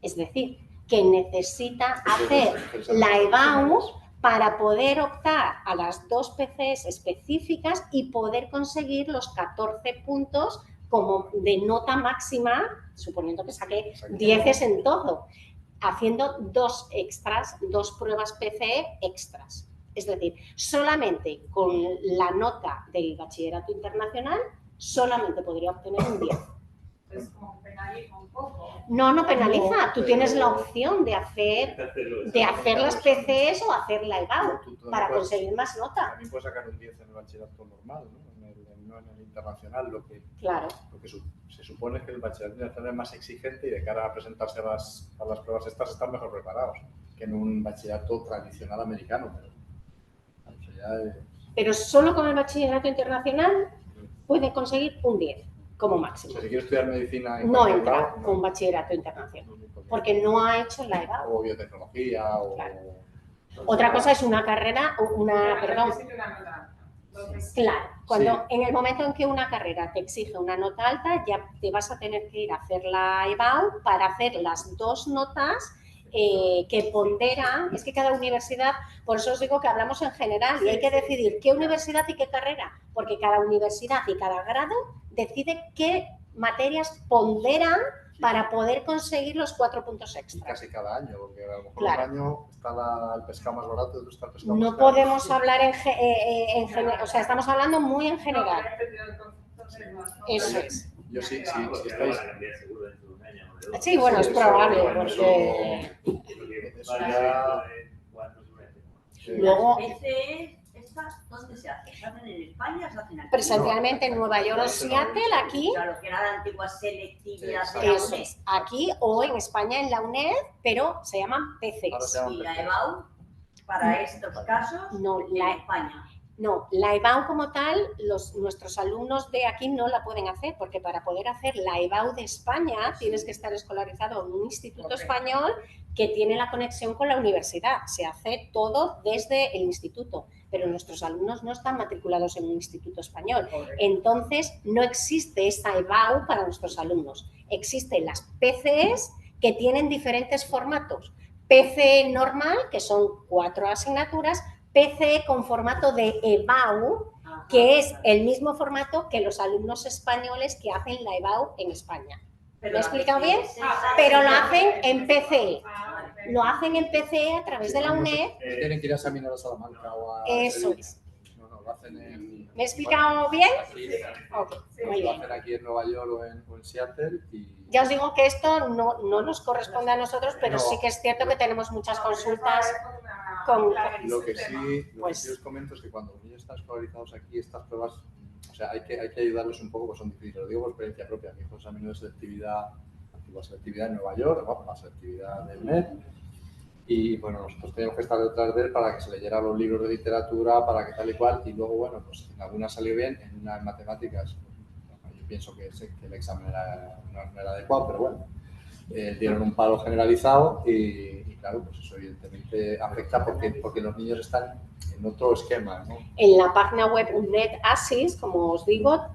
Es decir, que necesita hacer la EBAU para poder optar a las 2 PCs específicas y poder conseguir los 14 puntos como de nota máxima, suponiendo que saque 10 en todo, haciendo 2 extras, 2 pruebas PCE extras. Es decir, solamente con la nota del bachillerato internacional, solamente podría obtener un 10. Entonces, como penaliza un poco. No, no penaliza. Tú tienes la opción de hacer las PCs o hacer la EBAU para conseguir más nota. También puedes sacar un 10 en el bachillerato normal, no en el internacional. Lo que se supone es que el bachillerato internacional es más exigente y de cara a presentarse a las pruebas estas están mejor preparados que en un bachillerato tradicional americano. Pero solo con el bachillerato internacional puede conseguir un 10 como máximo. O sea, si quiere estudiar medicina no entra con bachillerato internacional porque no ha hecho la EBAU. O biotecnología o... Claro. Otra cosa es una carrera, Claro, cuando en el momento en que una carrera te exige una nota alta, ya te vas a tener que ir a hacer la EBAU para hacer las 2 notas que ponderan. Es que cada universidad, por eso os digo que hablamos en general y hay que decidir qué universidad y qué carrera, porque cada universidad y cada grado decide qué materias ponderan para poder conseguir los 4 puntos extra. Y casi cada año, porque a lo mejor un año está el pescado más barato y otro está el pescado más caro. Podemos hablar en general, o sea, estamos hablando muy en general. Eso es. Yo sí estáis... Sí, bueno, es probable, porque... Luego... ¿Dónde se hace? ¿Se hacen en España o se hacen aquí? Presencialmente en Nueva York o Seattle, aquí. Claro, que era la antigua selectividad de la UNED. Aquí o en España en la UNED, pero se llaman PCs. ¿Y la EBAU para estos casos en España? No, la EBAU como tal, nuestros alumnos de aquí no la pueden hacer, porque para poder hacer la EBAU de España tienes que estar escolarizado en un instituto español que tiene la conexión con la universidad. Se hace todo desde el instituto, pero nuestros alumnos no están matriculados en un instituto español. Entonces, no existe esa EBAU para nuestros alumnos. Existen las PCEs que tienen diferentes formatos. PCE normal, que son 4 asignaturas, PCE con formato de EBAU, que es el mismo formato que los alumnos españoles que hacen la EBAU en España. ¿Me he explicado bien? Pero lo hacen en PCE. Lo hacen en PCE a través de la UNED. Tienen que ir a examinar a Salamanca o a Eso Sevilla. es. No, lo hacen en... ¿Me he explicado bien? Aquí, Ok, muy lo bien. hacen aquí en Nueva York o en Seattle y... Ya os digo que esto no nos corresponde a nosotros, pero No. sí que es cierto que tenemos muchas consultas con... Lo que sí Pues- os comento es que cuando los niños están escolarizados aquí, estas pruebas, o sea, hay que ayudarles un poco, pues son difíciles. Lo digo por experiencia propia. Mi hijo examinó de selectividad, antigua selectividad en Nueva York, bueno, la selectividad del MED. Y bueno, nosotros teníamos que estar detrás de él para que se leyera los libros de literatura, para que tal y cual. Y luego, bueno, pues en algunas salió bien, en una en matemáticas. Bueno, yo pienso que el examen no era adecuado, pero bueno. Dieron un palo generalizado y claro, pues eso evidentemente afecta porque los niños están en otro esquema, ¿no? En la página web UNED ASIS, como os digo,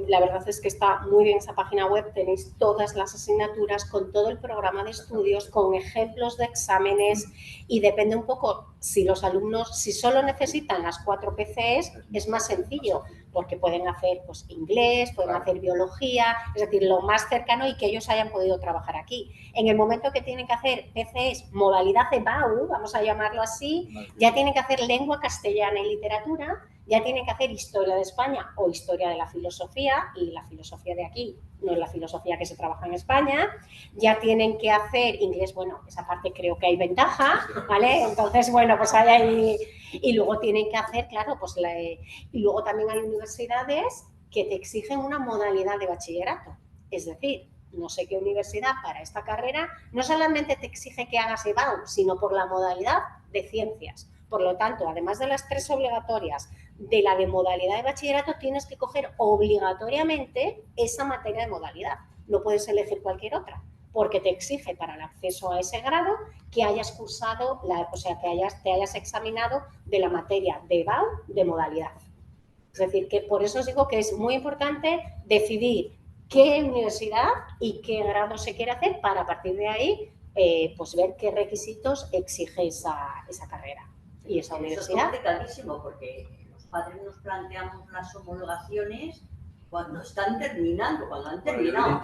la verdad es que está muy bien esa página web, tenéis todas las asignaturas con todo el programa de estudios, con ejemplos de exámenes y depende un poco si los alumnos, si solo necesitan las 4 PCEs, es más sencillo, porque pueden hacer pues, inglés, pueden hacer biología, es decir, lo más cercano y que ellos hayan podido trabajar aquí. En el momento que tienen que hacer PCEs modalidad EBAU, vamos a llamarlo así, ya tienen que hacer lengua castellana y literatura, ya tienen que hacer historia de España o historia de la filosofía, y la filosofía de aquí no es la filosofía que se trabaja en España, ya tienen que hacer inglés, bueno, esa parte creo que hay ventaja, ¿vale? Entonces, bueno, pues hay ahí, y luego tienen que hacer, claro, pues y luego también hay universidades que te exigen una modalidad de bachillerato, es decir, no sé qué universidad para esta carrera no solamente te exige que hagas EBAU, sino por la modalidad de ciencias. Por lo tanto, además de las 3 obligatorias de la de modalidad de bachillerato, tienes que coger obligatoriamente esa materia de modalidad. No puedes elegir cualquier otra, porque te exige para el acceso a ese grado que hayas cursado, o sea, que te hayas examinado de la materia de EBAU de modalidad. Es decir, que por eso os digo que es muy importante decidir qué universidad y qué grado se quiere hacer para a partir de ahí pues ver qué requisitos exige esa carrera y esa universidad. Eso es complicadísimo porque los padres nos planteamos las homologaciones cuando están terminando, cuando han terminado.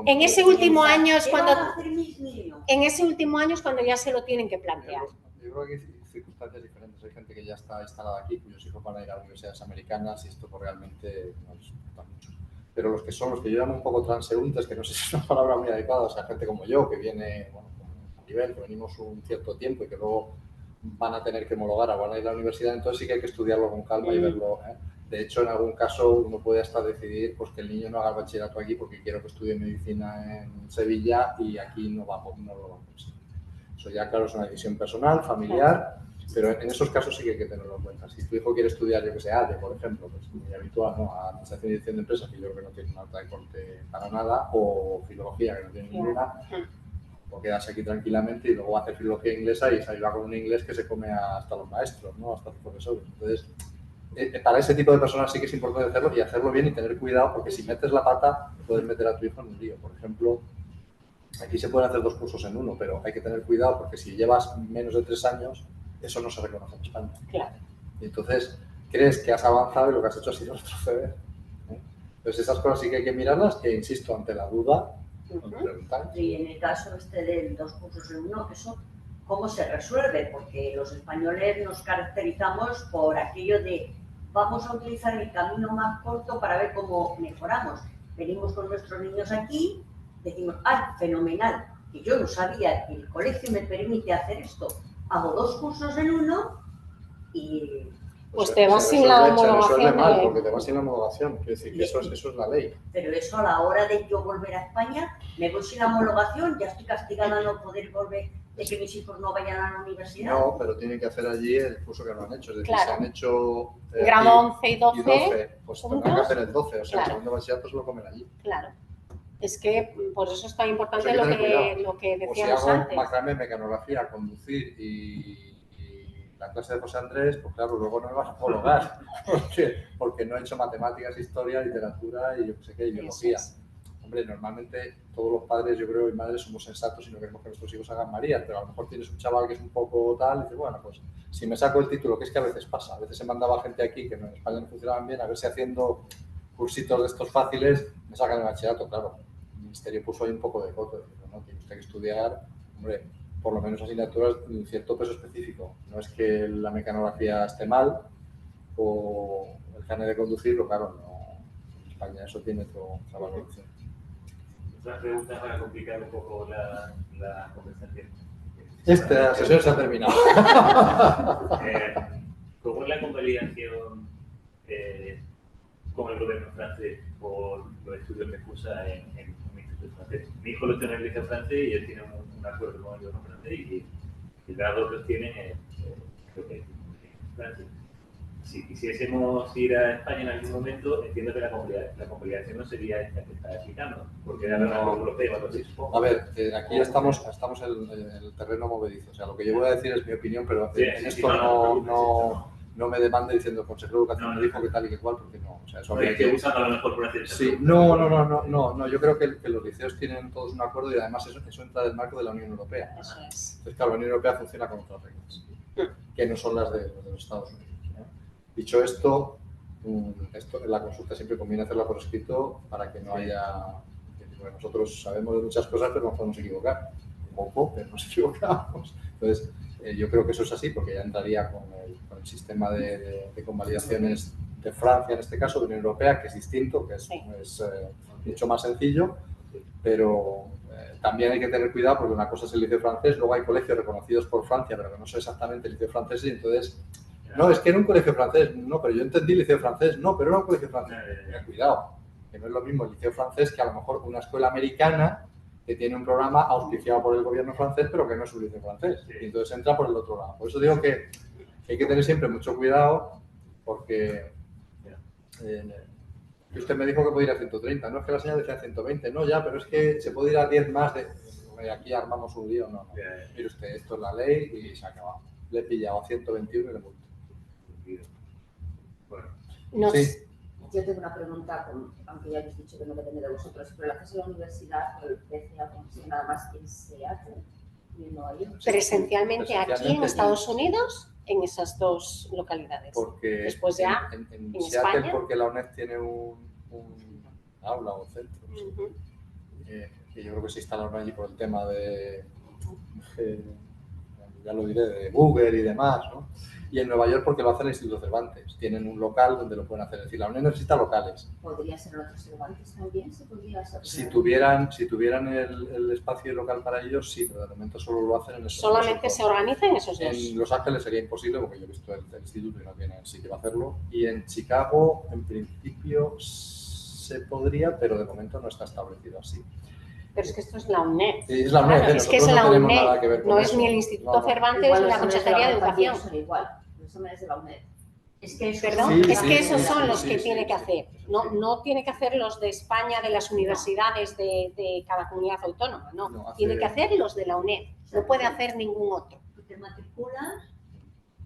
En ese último año es cuando... ¿Qué van a hacer mis niños? En ese último año es cuando ya se lo tienen que plantear. Yo creo que hay circunstancias diferentes. Hay gente que ya está instalada aquí, cuyos hijos van a ir a universidades americanas y esto pues, realmente no les importa mucho. Pero los que yo llamo un poco transeúntes, que no sé si es una palabra muy adecuada, o sea, gente como yo, que viene bueno, a nivel, que venimos un cierto tiempo y que luego van a tener que homologar o van a ir a la universidad, entonces sí que hay que estudiarlo con calma y verlo. De hecho, en algún caso uno puede hasta decidir pues, que el niño no haga el bachillerato aquí porque quiero que estudie medicina en Sevilla y aquí no lo va a conseguir. Eso ya, claro, es una decisión personal, familiar, pero en esos casos sí que hay que tenerlo en cuenta. Si tu hijo quiere estudiar, yo que sé, ADE, por ejemplo, pues muy habitual, ¿no? A Administración y Dirección de Empresas, que yo creo que no tiene una alta de corte para nada, o Filología, que no tiene ninguna, o quedarse aquí tranquilamente y luego va a hacer Filología Inglesa y salir con un inglés que se come hasta los maestros, ¿no? Hasta los profesores. Entonces, para ese tipo de personas sí que es importante hacerlo y hacerlo bien y tener cuidado, porque si metes la pata, puedes meter a tu hijo en un lío. Por ejemplo, aquí se pueden hacer 2 cursos en uno, pero hay que tener cuidado porque si llevas menos de 3 años, eso no se reconoce en España. Claro. Y entonces crees que has avanzado y lo que has hecho ha sido retroceder. Entonces esas cosas sí que hay que mirarlas, que insisto, ante la duda, preguntar. Y en el caso de 2 cursos en uno, eso ¿cómo se resuelve? Porque los españoles nos caracterizamos por aquello de vamos a utilizar el camino más corto para ver cómo mejoramos. Venimos con nuestros niños aquí, decimos, ¡ay, fenomenal! Que yo no sabía que el colegio me permite hacer esto. Hago 2 cursos en uno y... Pues te vas sin la homologación. Se resuelve mal, porque te vas sin la homologación. Quiero decir que eso es la ley. Pero eso a la hora de yo volver a España, me voy sin la homologación, ya estoy castigada a no poder volver de que mis hijos no vayan a la universidad. No, pero tienen que hacer allí el curso que no han hecho. Es decir, Claro. si han hecho Grado 11 y 12, pues juntos. tendrán que hacer el 12. O sea, Claro. el segundo bachillerato se lo comen allí. Claro. Es que por eso es tan importante Pues hay que tener lo que O si decíamos hago antes. macramé, mecanografía, conducir y la clase de José Andrés, pues claro, luego no me vas a homologar. Porque no he hecho matemáticas, historia, literatura y yo qué sé qué, y biología. Eso es. Hombre, normalmente todos los padres, yo creo, y madres somos sensatos y no queremos que nuestros hijos hagan María, pero a lo mejor tienes un chaval que es un poco tal y dices, bueno, pues si me saco el título, que es que a veces pasa, a veces se mandaba gente aquí que en España no funcionaban bien, a ver si haciendo cursitos de estos fáciles me sacan el bachillerato, claro. El ministerio puso ahí un poco de coto, ¿no? Tiene usted que estudiar, hombre, por lo menos asignaturas de un cierto peso específico. No es que la mecanografía esté mal o el carnet de conducir, pero claro, no, en España eso tiene otra valoración. Otra pregunta para complicar un poco la conversación. Esta sesión se ha terminado. ¿Cómo es la convalidación con el gobierno francés por los estudios que cursa en un instituto francés? Mi hijo lo tiene en el liceo francés y él tiene un acuerdo con el gobierno francés y el grado que obtiene creo que es en Francia. Si quisiésemos ir a España en algún momento, entiendo que la convalidación no sería esta que está explicando, porque era la Unión Europea o algo así, supongo. A ver, aquí estamos en el terreno movedizo. O sea, lo que yo voy a decir es mi opinión, pero en esto no me demande diciendo el Consejero de Educación me dijo que tal y que cual, porque no. O sea, eso No, es que usan a lo mejor por hacer Sí, no, yo creo que los liceos tienen todos un acuerdo y además eso entra del marco de la Unión Europea. Eso es. Entonces, claro, la Unión Europea funciona con otras reglas, que no son las de los Estados Unidos. Dicho esto, la consulta siempre conviene hacerla por escrito para que no haya... Porque nosotros sabemos de muchas cosas, pero nos podemos equivocar. Un poco, pero nos equivocamos. Entonces, yo creo que eso es así, porque ya entraría con el sistema de convalidaciones de Francia, en este caso, de la Unión Europea, que es distinto, que es mucho más sencillo, pero también hay que tener cuidado porque una cosa es el liceo francés, luego hay colegios reconocidos por Francia, pero que no son exactamente el liceo francés, y entonces... No, es que era un colegio francés. No, pero yo entendí liceo francés. No, pero era un colegio francés. Cuidado, que no es lo mismo el liceo francés que a lo mejor una escuela americana que tiene un programa auspiciado por el gobierno francés, pero que no es un liceo francés. Y entonces entra por el otro lado. Por eso digo que hay que tener siempre mucho cuidado porque usted me dijo que podía ir a 130. No es que la señal decía 120. No, ya, pero es que se puede ir a 10 más de... Aquí armamos un lío. No. Mire usted, esto es la ley y se ha acabado. Le he pillado a 121 y le multo. Bueno, Sí. Yo tengo una pregunta, aunque ya habéis dicho que no depende de vosotros, pero el acceso a la universidad, el PCA, nada más que se hace y no hay. Presencialmente aquí en Estados Unidos, en esas dos localidades. Porque después ya en en Seattle, España. porque la UNED tiene un aula o centro, no sé, que yo creo que se instalaron allí por el tema de ya lo diré, de Google y demás, ¿no? Y en Nueva York porque lo hace el Instituto Cervantes. Tienen un local donde lo pueden hacer. Es decir, la UNED necesita locales. ¿Podría ser en otros Cervantes también? ¿Se podría hacer? Si tuvieran el espacio local para ellos, sí, pero de momento solo lo hacen en esos Solamente se organizan esos dos. En Los Ángeles sería imposible porque yo he visto el instituto y no tiene sitio para hacerlo. Y en Chicago, en principio, se podría, pero de momento no está establecido así. Pero es que esto es la UNED. Es la UNED, Claro, es que es nosotros la no tenemos UNED, nada que ver con no es eso. ni el Instituto No, no. Cervantes Igual ni la los exámenes Consejería de la UNED también Educación. son igual, los exámenes de la UNED. Es que Perdón, Sí, es sí, que sí, esos sí, son sí, los sí, que sí, tiene sí, que sí, hacer. sí, No, sí. no tiene que hacer los de España, de las universidades de cada comunidad autónoma, no. No, hace- Tiene que hacer los de la UNED. No puede hacer ningún otro. Tú te matriculas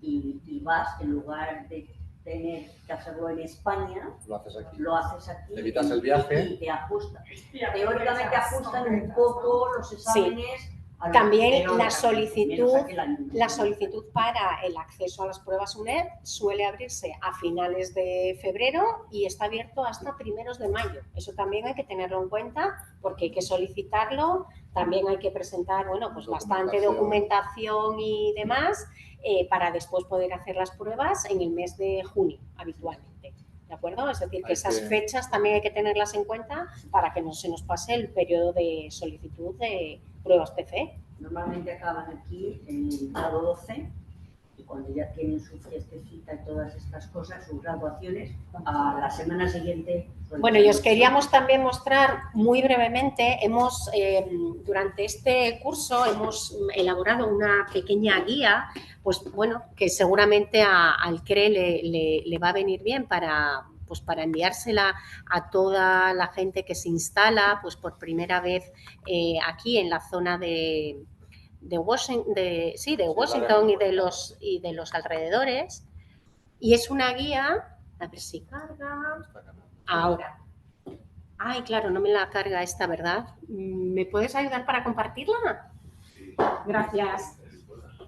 y vas, en lugar de tener que hacerlo en España, Lo haces aquí. lo haces aquí. Te evitas el viaje. Y te ajustan. Hostia, Teóricamente fechas ajustan un concretas, poco ¿no? los exámenes. a lo También teóricamente, la solicitud- menos aquel año. La solicitud para el acceso a las pruebas UNED suele abrirse a finales de febrero y está abierto hasta primeros de mayo. Eso también hay que tenerlo en cuenta porque hay que solicitarlo, también hay que presentar, bueno, pues bastante documentación y demás para después poder hacer las pruebas en el mes de junio habitualmente. ¿De acuerdo? Es decir, que Hay esas que- fechas también hay que tenerlas en cuenta para que no se nos pase el periodo de solicitud de pruebas PCE. Normalmente acaban aquí en el grado 12 y cuando ya tienen su fiestecita y todas estas cosas, sus graduaciones, a la semana siguiente... Bueno, y os queríamos también mostrar muy brevemente, durante este curso hemos elaborado una pequeña guía, pues bueno, que seguramente al CRE le va a venir bien para enviársela a toda la gente que se instala pues por primera vez aquí en la zona de Washington y de los alrededores. Y es una guía, a ver si carga. Ahora. Ay, claro, no me la carga esta, ¿verdad? ¿Me puedes ayudar para compartirla? Gracias.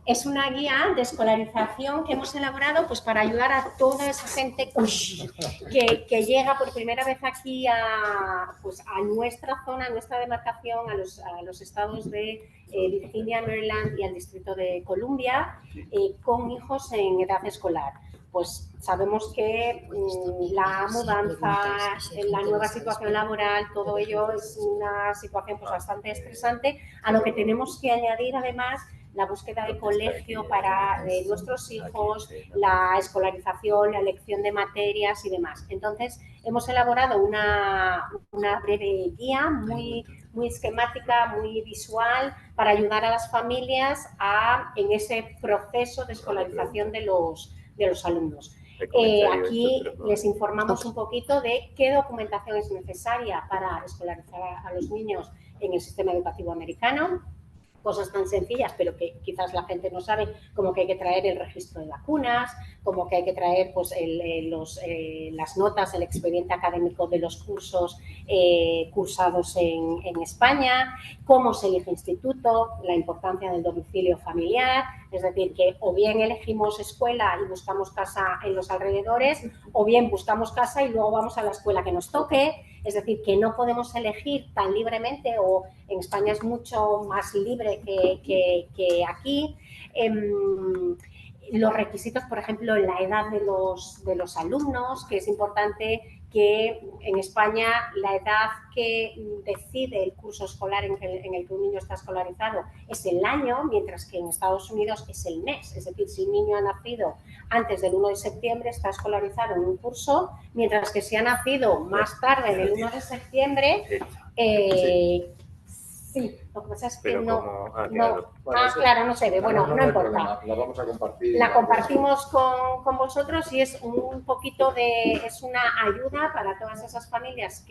Es una guía de escolarización que hemos elaborado pues, para ayudar a toda esa gente que llega por primera vez aquí a nuestra zona, a nuestra demarcación, a los estados de Virginia, Maryland y al Distrito de Columbia, con hijos en edad escolar. Pues sabemos que la mudanza, la nueva situación laboral, todo ello es una situación pues, bastante estresante, a lo que tenemos que añadir además la búsqueda de colegio para nuestros hijos, la escolarización, la elección de materias y demás. Entonces, hemos elaborado una breve guía muy esquemática, muy visual, para ayudar a las familias en ese proceso de escolarización de los alumnos. Aquí les informamos un poquito de qué documentación es necesaria para escolarizar a los niños en el sistema educativo americano. Cosas tan sencillas, pero que quizás la gente no sabe, como que hay que traer el registro de vacunas, como que hay que traer pues, las notas, el expediente académico de los cursos cursados en España, cómo se elige instituto, la importancia del domicilio familiar, es decir, que o bien elegimos escuela y buscamos casa en los alrededores, o bien buscamos casa y luego vamos a la escuela que nos toque. Es decir, que no podemos elegir tan libremente, o en España es mucho más libre que aquí. Los requisitos, por ejemplo, la edad de los alumnos, que es importante que en España la edad que decide el curso escolar en el que un niño está escolarizado es el año, mientras que en Estados Unidos es el mes. Es decir, si un niño ha nacido antes del 1 de septiembre está escolarizado en un curso, mientras que si ha nacido más tarde del 1 de septiembre, sí, lo que pasa es que claro, no se ve. Bueno, no importa. La vamos a compartir. La compartimos con vosotros y es un poquito es una ayuda para todas esas familias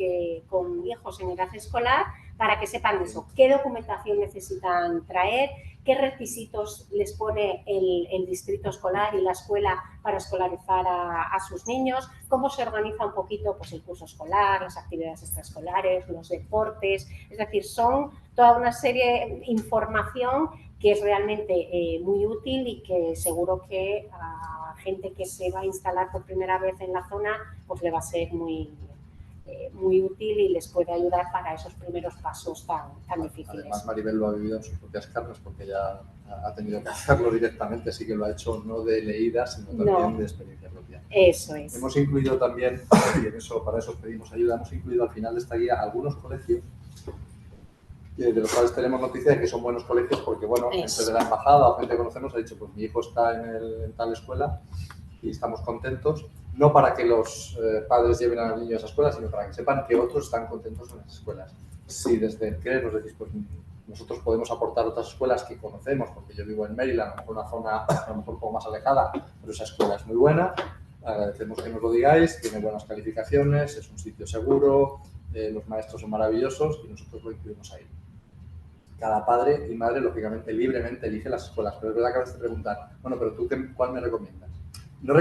con hijos en edad escolar, para que sepan eso, qué documentación necesitan traer, qué requisitos les pone el distrito escolar y la escuela para escolarizar a sus niños, cómo se organiza un poquito pues, el curso escolar, las actividades extraescolares, los deportes. Es decir, son toda una serie de información que es realmente muy útil y que seguro que a gente que se va a instalar por primera vez en la zona pues le va a ser muy útil y les puede ayudar para esos primeros pasos tan difíciles. Además, Maribel lo ha vivido en sus propias carnes porque ya ha tenido que hacerlo directamente, sí que lo ha hecho no de leída, sino también de experiencia propia. Eso es. Hemos incluido también, y para eso pedimos ayuda, hemos incluido al final de esta guía algunos colegios de los cuales tenemos noticia de que son buenos colegios porque, bueno, gente de la embajada o gente que conocemos ha dicho, pues mi hijo está en tal escuela y estamos contentos. No para que los padres lleven a los niños a esa escuela, sino para que sepan que otros están contentos en las escuelas. Si desde el CRE nos decís, pues nosotros podemos aportar otras escuelas que conocemos, porque yo vivo en Maryland, a lo mejor una zona a lo mejor un poco más alejada, pero esa escuela es muy buena, agradecemos que nos lo digáis, tiene buenas calificaciones, es un sitio seguro, los maestros son maravillosos y nosotros lo incluimos ahí. Cada padre y madre, lógicamente, libremente elige las escuelas, pero es verdad que a veces te preguntan, bueno, pero tú, ¿cuál me recomiendas? No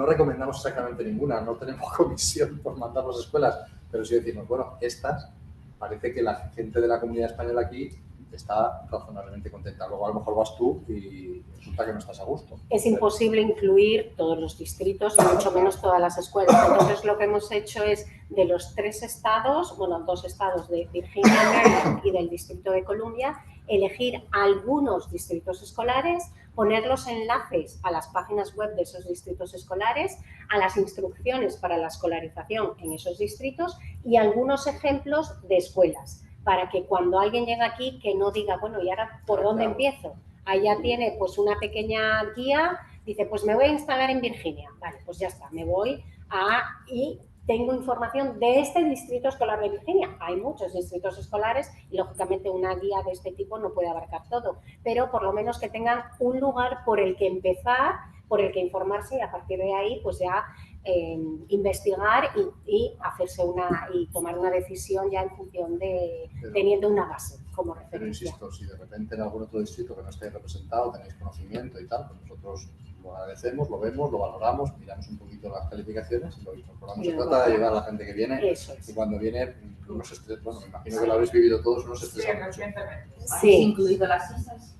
recomendamos exactamente ninguna, no tenemos comisión por mandar las escuelas, pero sí decimos, bueno, estas, parece que la gente de la comunidad española aquí está razonablemente contenta. Luego a lo mejor vas tú y resulta que no estás a gusto. Es imposible incluir todos los distritos y mucho menos todas las escuelas. Entonces lo que hemos hecho es de los 3 estados, bueno, 2 estados de Virginia, Maryland y del Distrito de Columbia, elegir algunos distritos escolares, poner los enlaces a las páginas web de esos distritos escolares, a las instrucciones para la escolarización en esos distritos y algunos ejemplos de escuelas, para que cuando alguien llega aquí que no diga, bueno, ¿y ahora por dónde empiezo? Ahí ya tiene pues una pequeña guía dice, pues me voy a instalar en Virginia. Vale, pues ya está, me voy y tengo información de este distrito escolar de Virginia. Hay muchos distritos escolares y, lógicamente, una guía de este tipo no puede abarcar todo, pero por lo menos que tengan un lugar por el que empezar, por el que informarse y a partir de ahí, pues ya investigar y hacerse y tomar una decisión ya en función de teniendo una base como referencia. Pero insisto, si de repente en algún otro distrito que no esté representado tenéis conocimiento y tal, pues nosotros lo agradecemos, lo vemos, lo valoramos, miramos un poquito las calificaciones y lo incorporamos. Se trata de ayudar a la gente que viene y cuando viene unos estrés, bueno, me imagino que lo habéis vivido todos, unos estresan mucho. ¿Habéis incluido las ISAs?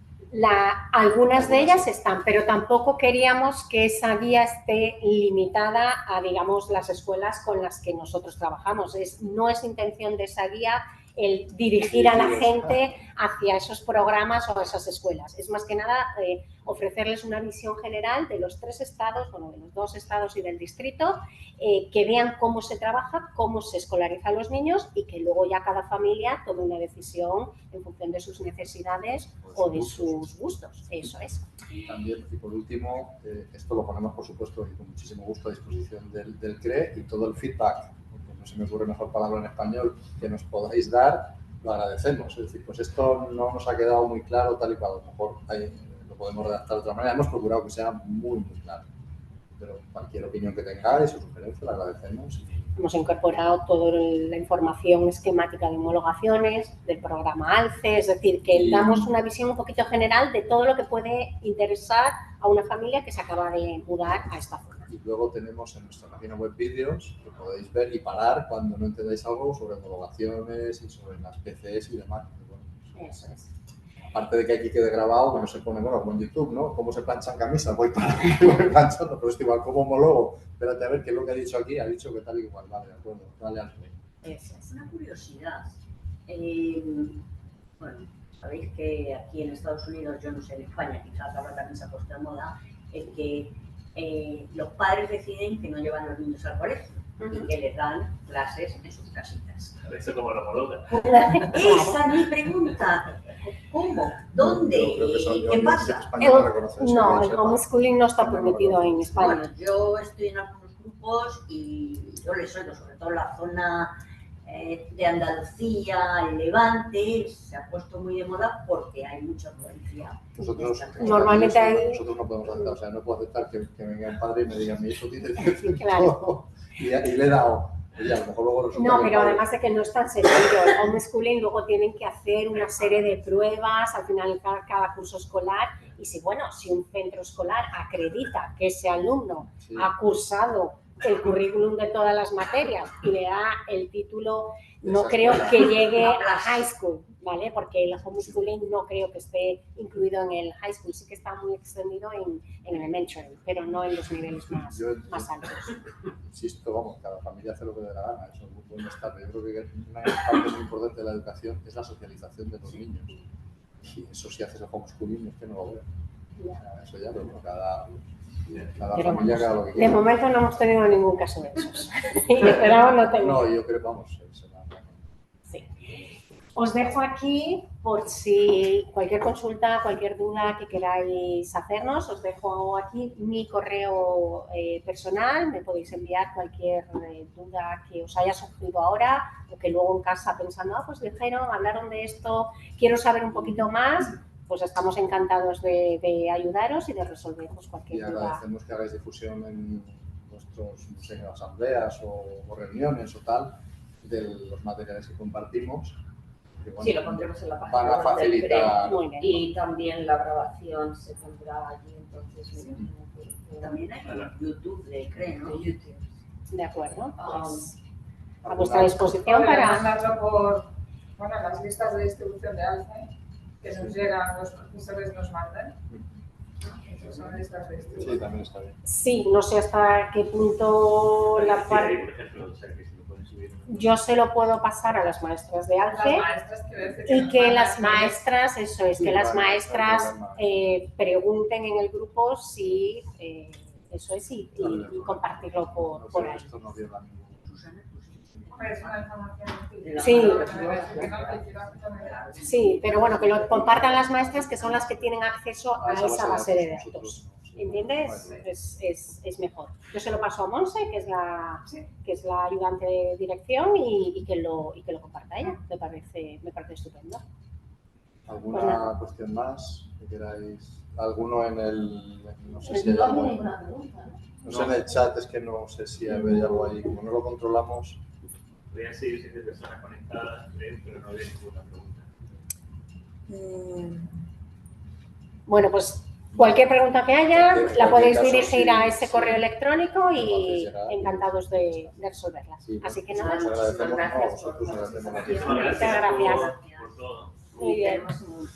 Algunas de ellas están, pero tampoco queríamos que esa guía esté limitada a, digamos, las escuelas con las que nosotros trabajamos. No es intención de esa guía el dirigir a la gente hacia esos programas o a esas escuelas. Es más que nada ofrecerles una visión general de los 3 estados, bueno, de los 2 estados y del distrito, que vean cómo se trabaja, cómo se escolariza a los niños y que luego ya cada familia tome una decisión en función de sus necesidades o de sus gustos. Eso es. Y también, y por último, esto lo ponemos, por supuesto, y con muchísimo gusto a disposición del CRE y todo el feedback, no se me ocurre mejor palabra en español, que nos podáis dar, lo agradecemos. Es decir, pues esto no nos ha quedado muy claro tal y cual, a lo mejor lo podemos redactar de otra manera. Hemos procurado que sea muy, muy claro. Pero cualquier opinión que tengáis o sugerencia, la agradecemos. Hemos incorporado toda la información esquemática de homologaciones, del programa ALCE, es decir, que damos una visión un poquito general de todo lo que puede interesar a una familia que se acaba de mudar a esta zona. Y luego tenemos en nuestra página web vídeos que podéis ver y parar cuando no entendáis algo sobre homologaciones y sobre las PCs y demás. Bueno, eso es. Aparte de que aquí quede grabado, bueno, se pone, bueno, como en YouTube, ¿no? Cómo se planchan camisas, voy planchando, pero es igual, como homólogo. Espérate a ver qué es lo que ha dicho aquí, ha dicho que tal y igual, vale, de acuerdo, dale al play. Es una curiosidad. Bueno, sabéis que aquí en Estados Unidos, yo no sé, en España, quizás ahora también se ha puesto de moda, es que los padres deciden que no llevan a los niños al colegio y que les dan clases en sus casitas. Eso como lo homologa. Esa es mi pregunta. ¿Cómo? ¿Dónde? ¿Qué pasa? No, el homeschooling no está permitido en España. Bueno, yo estoy en algunos grupos y yo les oigo, sobre todo en la zona de Andalucía, el Levante, se ha puesto muy de moda porque hay mucha violencia. Nosotros normalmente nosotros no podemos aceptar, o sea, no puedo aceptar que venga un padre y me diga, mi hijo tiene que hacer claro. todo. Y le he dado. Oye, a lo mejor luego resulta no, pero además de que no es tan sencillo, el homeschooling luego tienen que hacer una serie de pruebas al final cada curso escolar y si un centro escolar acredita que ese alumno ha cursado el currículum de todas las materias y le da el título, no creo que llegue a high school, ¿vale? Porque el homeschooling no creo que esté alto en el high school, sí que está muy extendido en elementary, pero no en los niveles más altos. Insisto, vamos, cada familia hace lo que le da la gana, eso es muy buen estar. Yo creo que una parte muy importante de la educación es la socialización de los niños. Y eso si haces el homeschooling es que no lo veo. Eso ya, pero bueno, cada familia haga lo que quiera. De momento no hemos tenido ningún caso de esos. Y esperamos no tener. No, yo creo, vamos, sí. Os dejo aquí por si cualquier consulta, cualquier duda que queráis hacernos, os dejo aquí mi correo personal, me podéis enviar cualquier duda que os haya surgido ahora o que luego en casa pensando, pues dijeron, hablaron de esto, quiero saber un poquito más, pues estamos encantados de ayudaros y de resolver cualquier duda. Y agradecemos que hagáis difusión en nuestros, no sé, asambleas o reuniones o tal, de los materiales que compartimos. Que, bueno, sí, lo pondremos en la página. Van a facilitar. Y también la grabación se pondrá allí, entonces. Sí. También hay YouTube de CRE, ¿no? YouTube. De acuerdo. Pues, a vuestra disposición para mandarlo por las listas de distribución de ALCE que nos llegan, los profesores nos mandan. Son listas de distribución. Sí, también está bien. Sí, no sé hasta qué punto la parte. Por ejemplo, o sea, que si lo pueden subir. Yo se lo puedo pasar a las maestras de ALCE y que las maestras, eso es, que las maestras pregunten en el grupo si eso es y compartirlo por ahí. Esto no lleva ningún. Sí, pero bueno, que lo compartan las maestras que son las que tienen acceso a esa base de datos. ¿entiendes? Es mejor. Yo se lo paso a Monse, que es la ayudante de dirección, y que lo comparta ella. Me parece estupendo. ¿Alguna Pues nada. cuestión más que queráis? ¿Alguno en el, no sé si Pero hay no algo, hay ninguna pregunta, ¿no? no sé en el chat, es que no sé si hay algo ahí, como no lo controlamos? Podrían seguir 7 personas conectadas, pero no había ninguna pregunta. Bueno, pues cualquier pregunta que haya la podéis caso, dirigir sí, a ese sí. correo electrónico Lo y hacéis llegar. encantados de resolverlas. Sí, Así que pues nada, os agradecemos, muchísimas gracias nosotros por agradecemos la a ti. Muchas gracias. Por todo. Muy bien. Tenemos un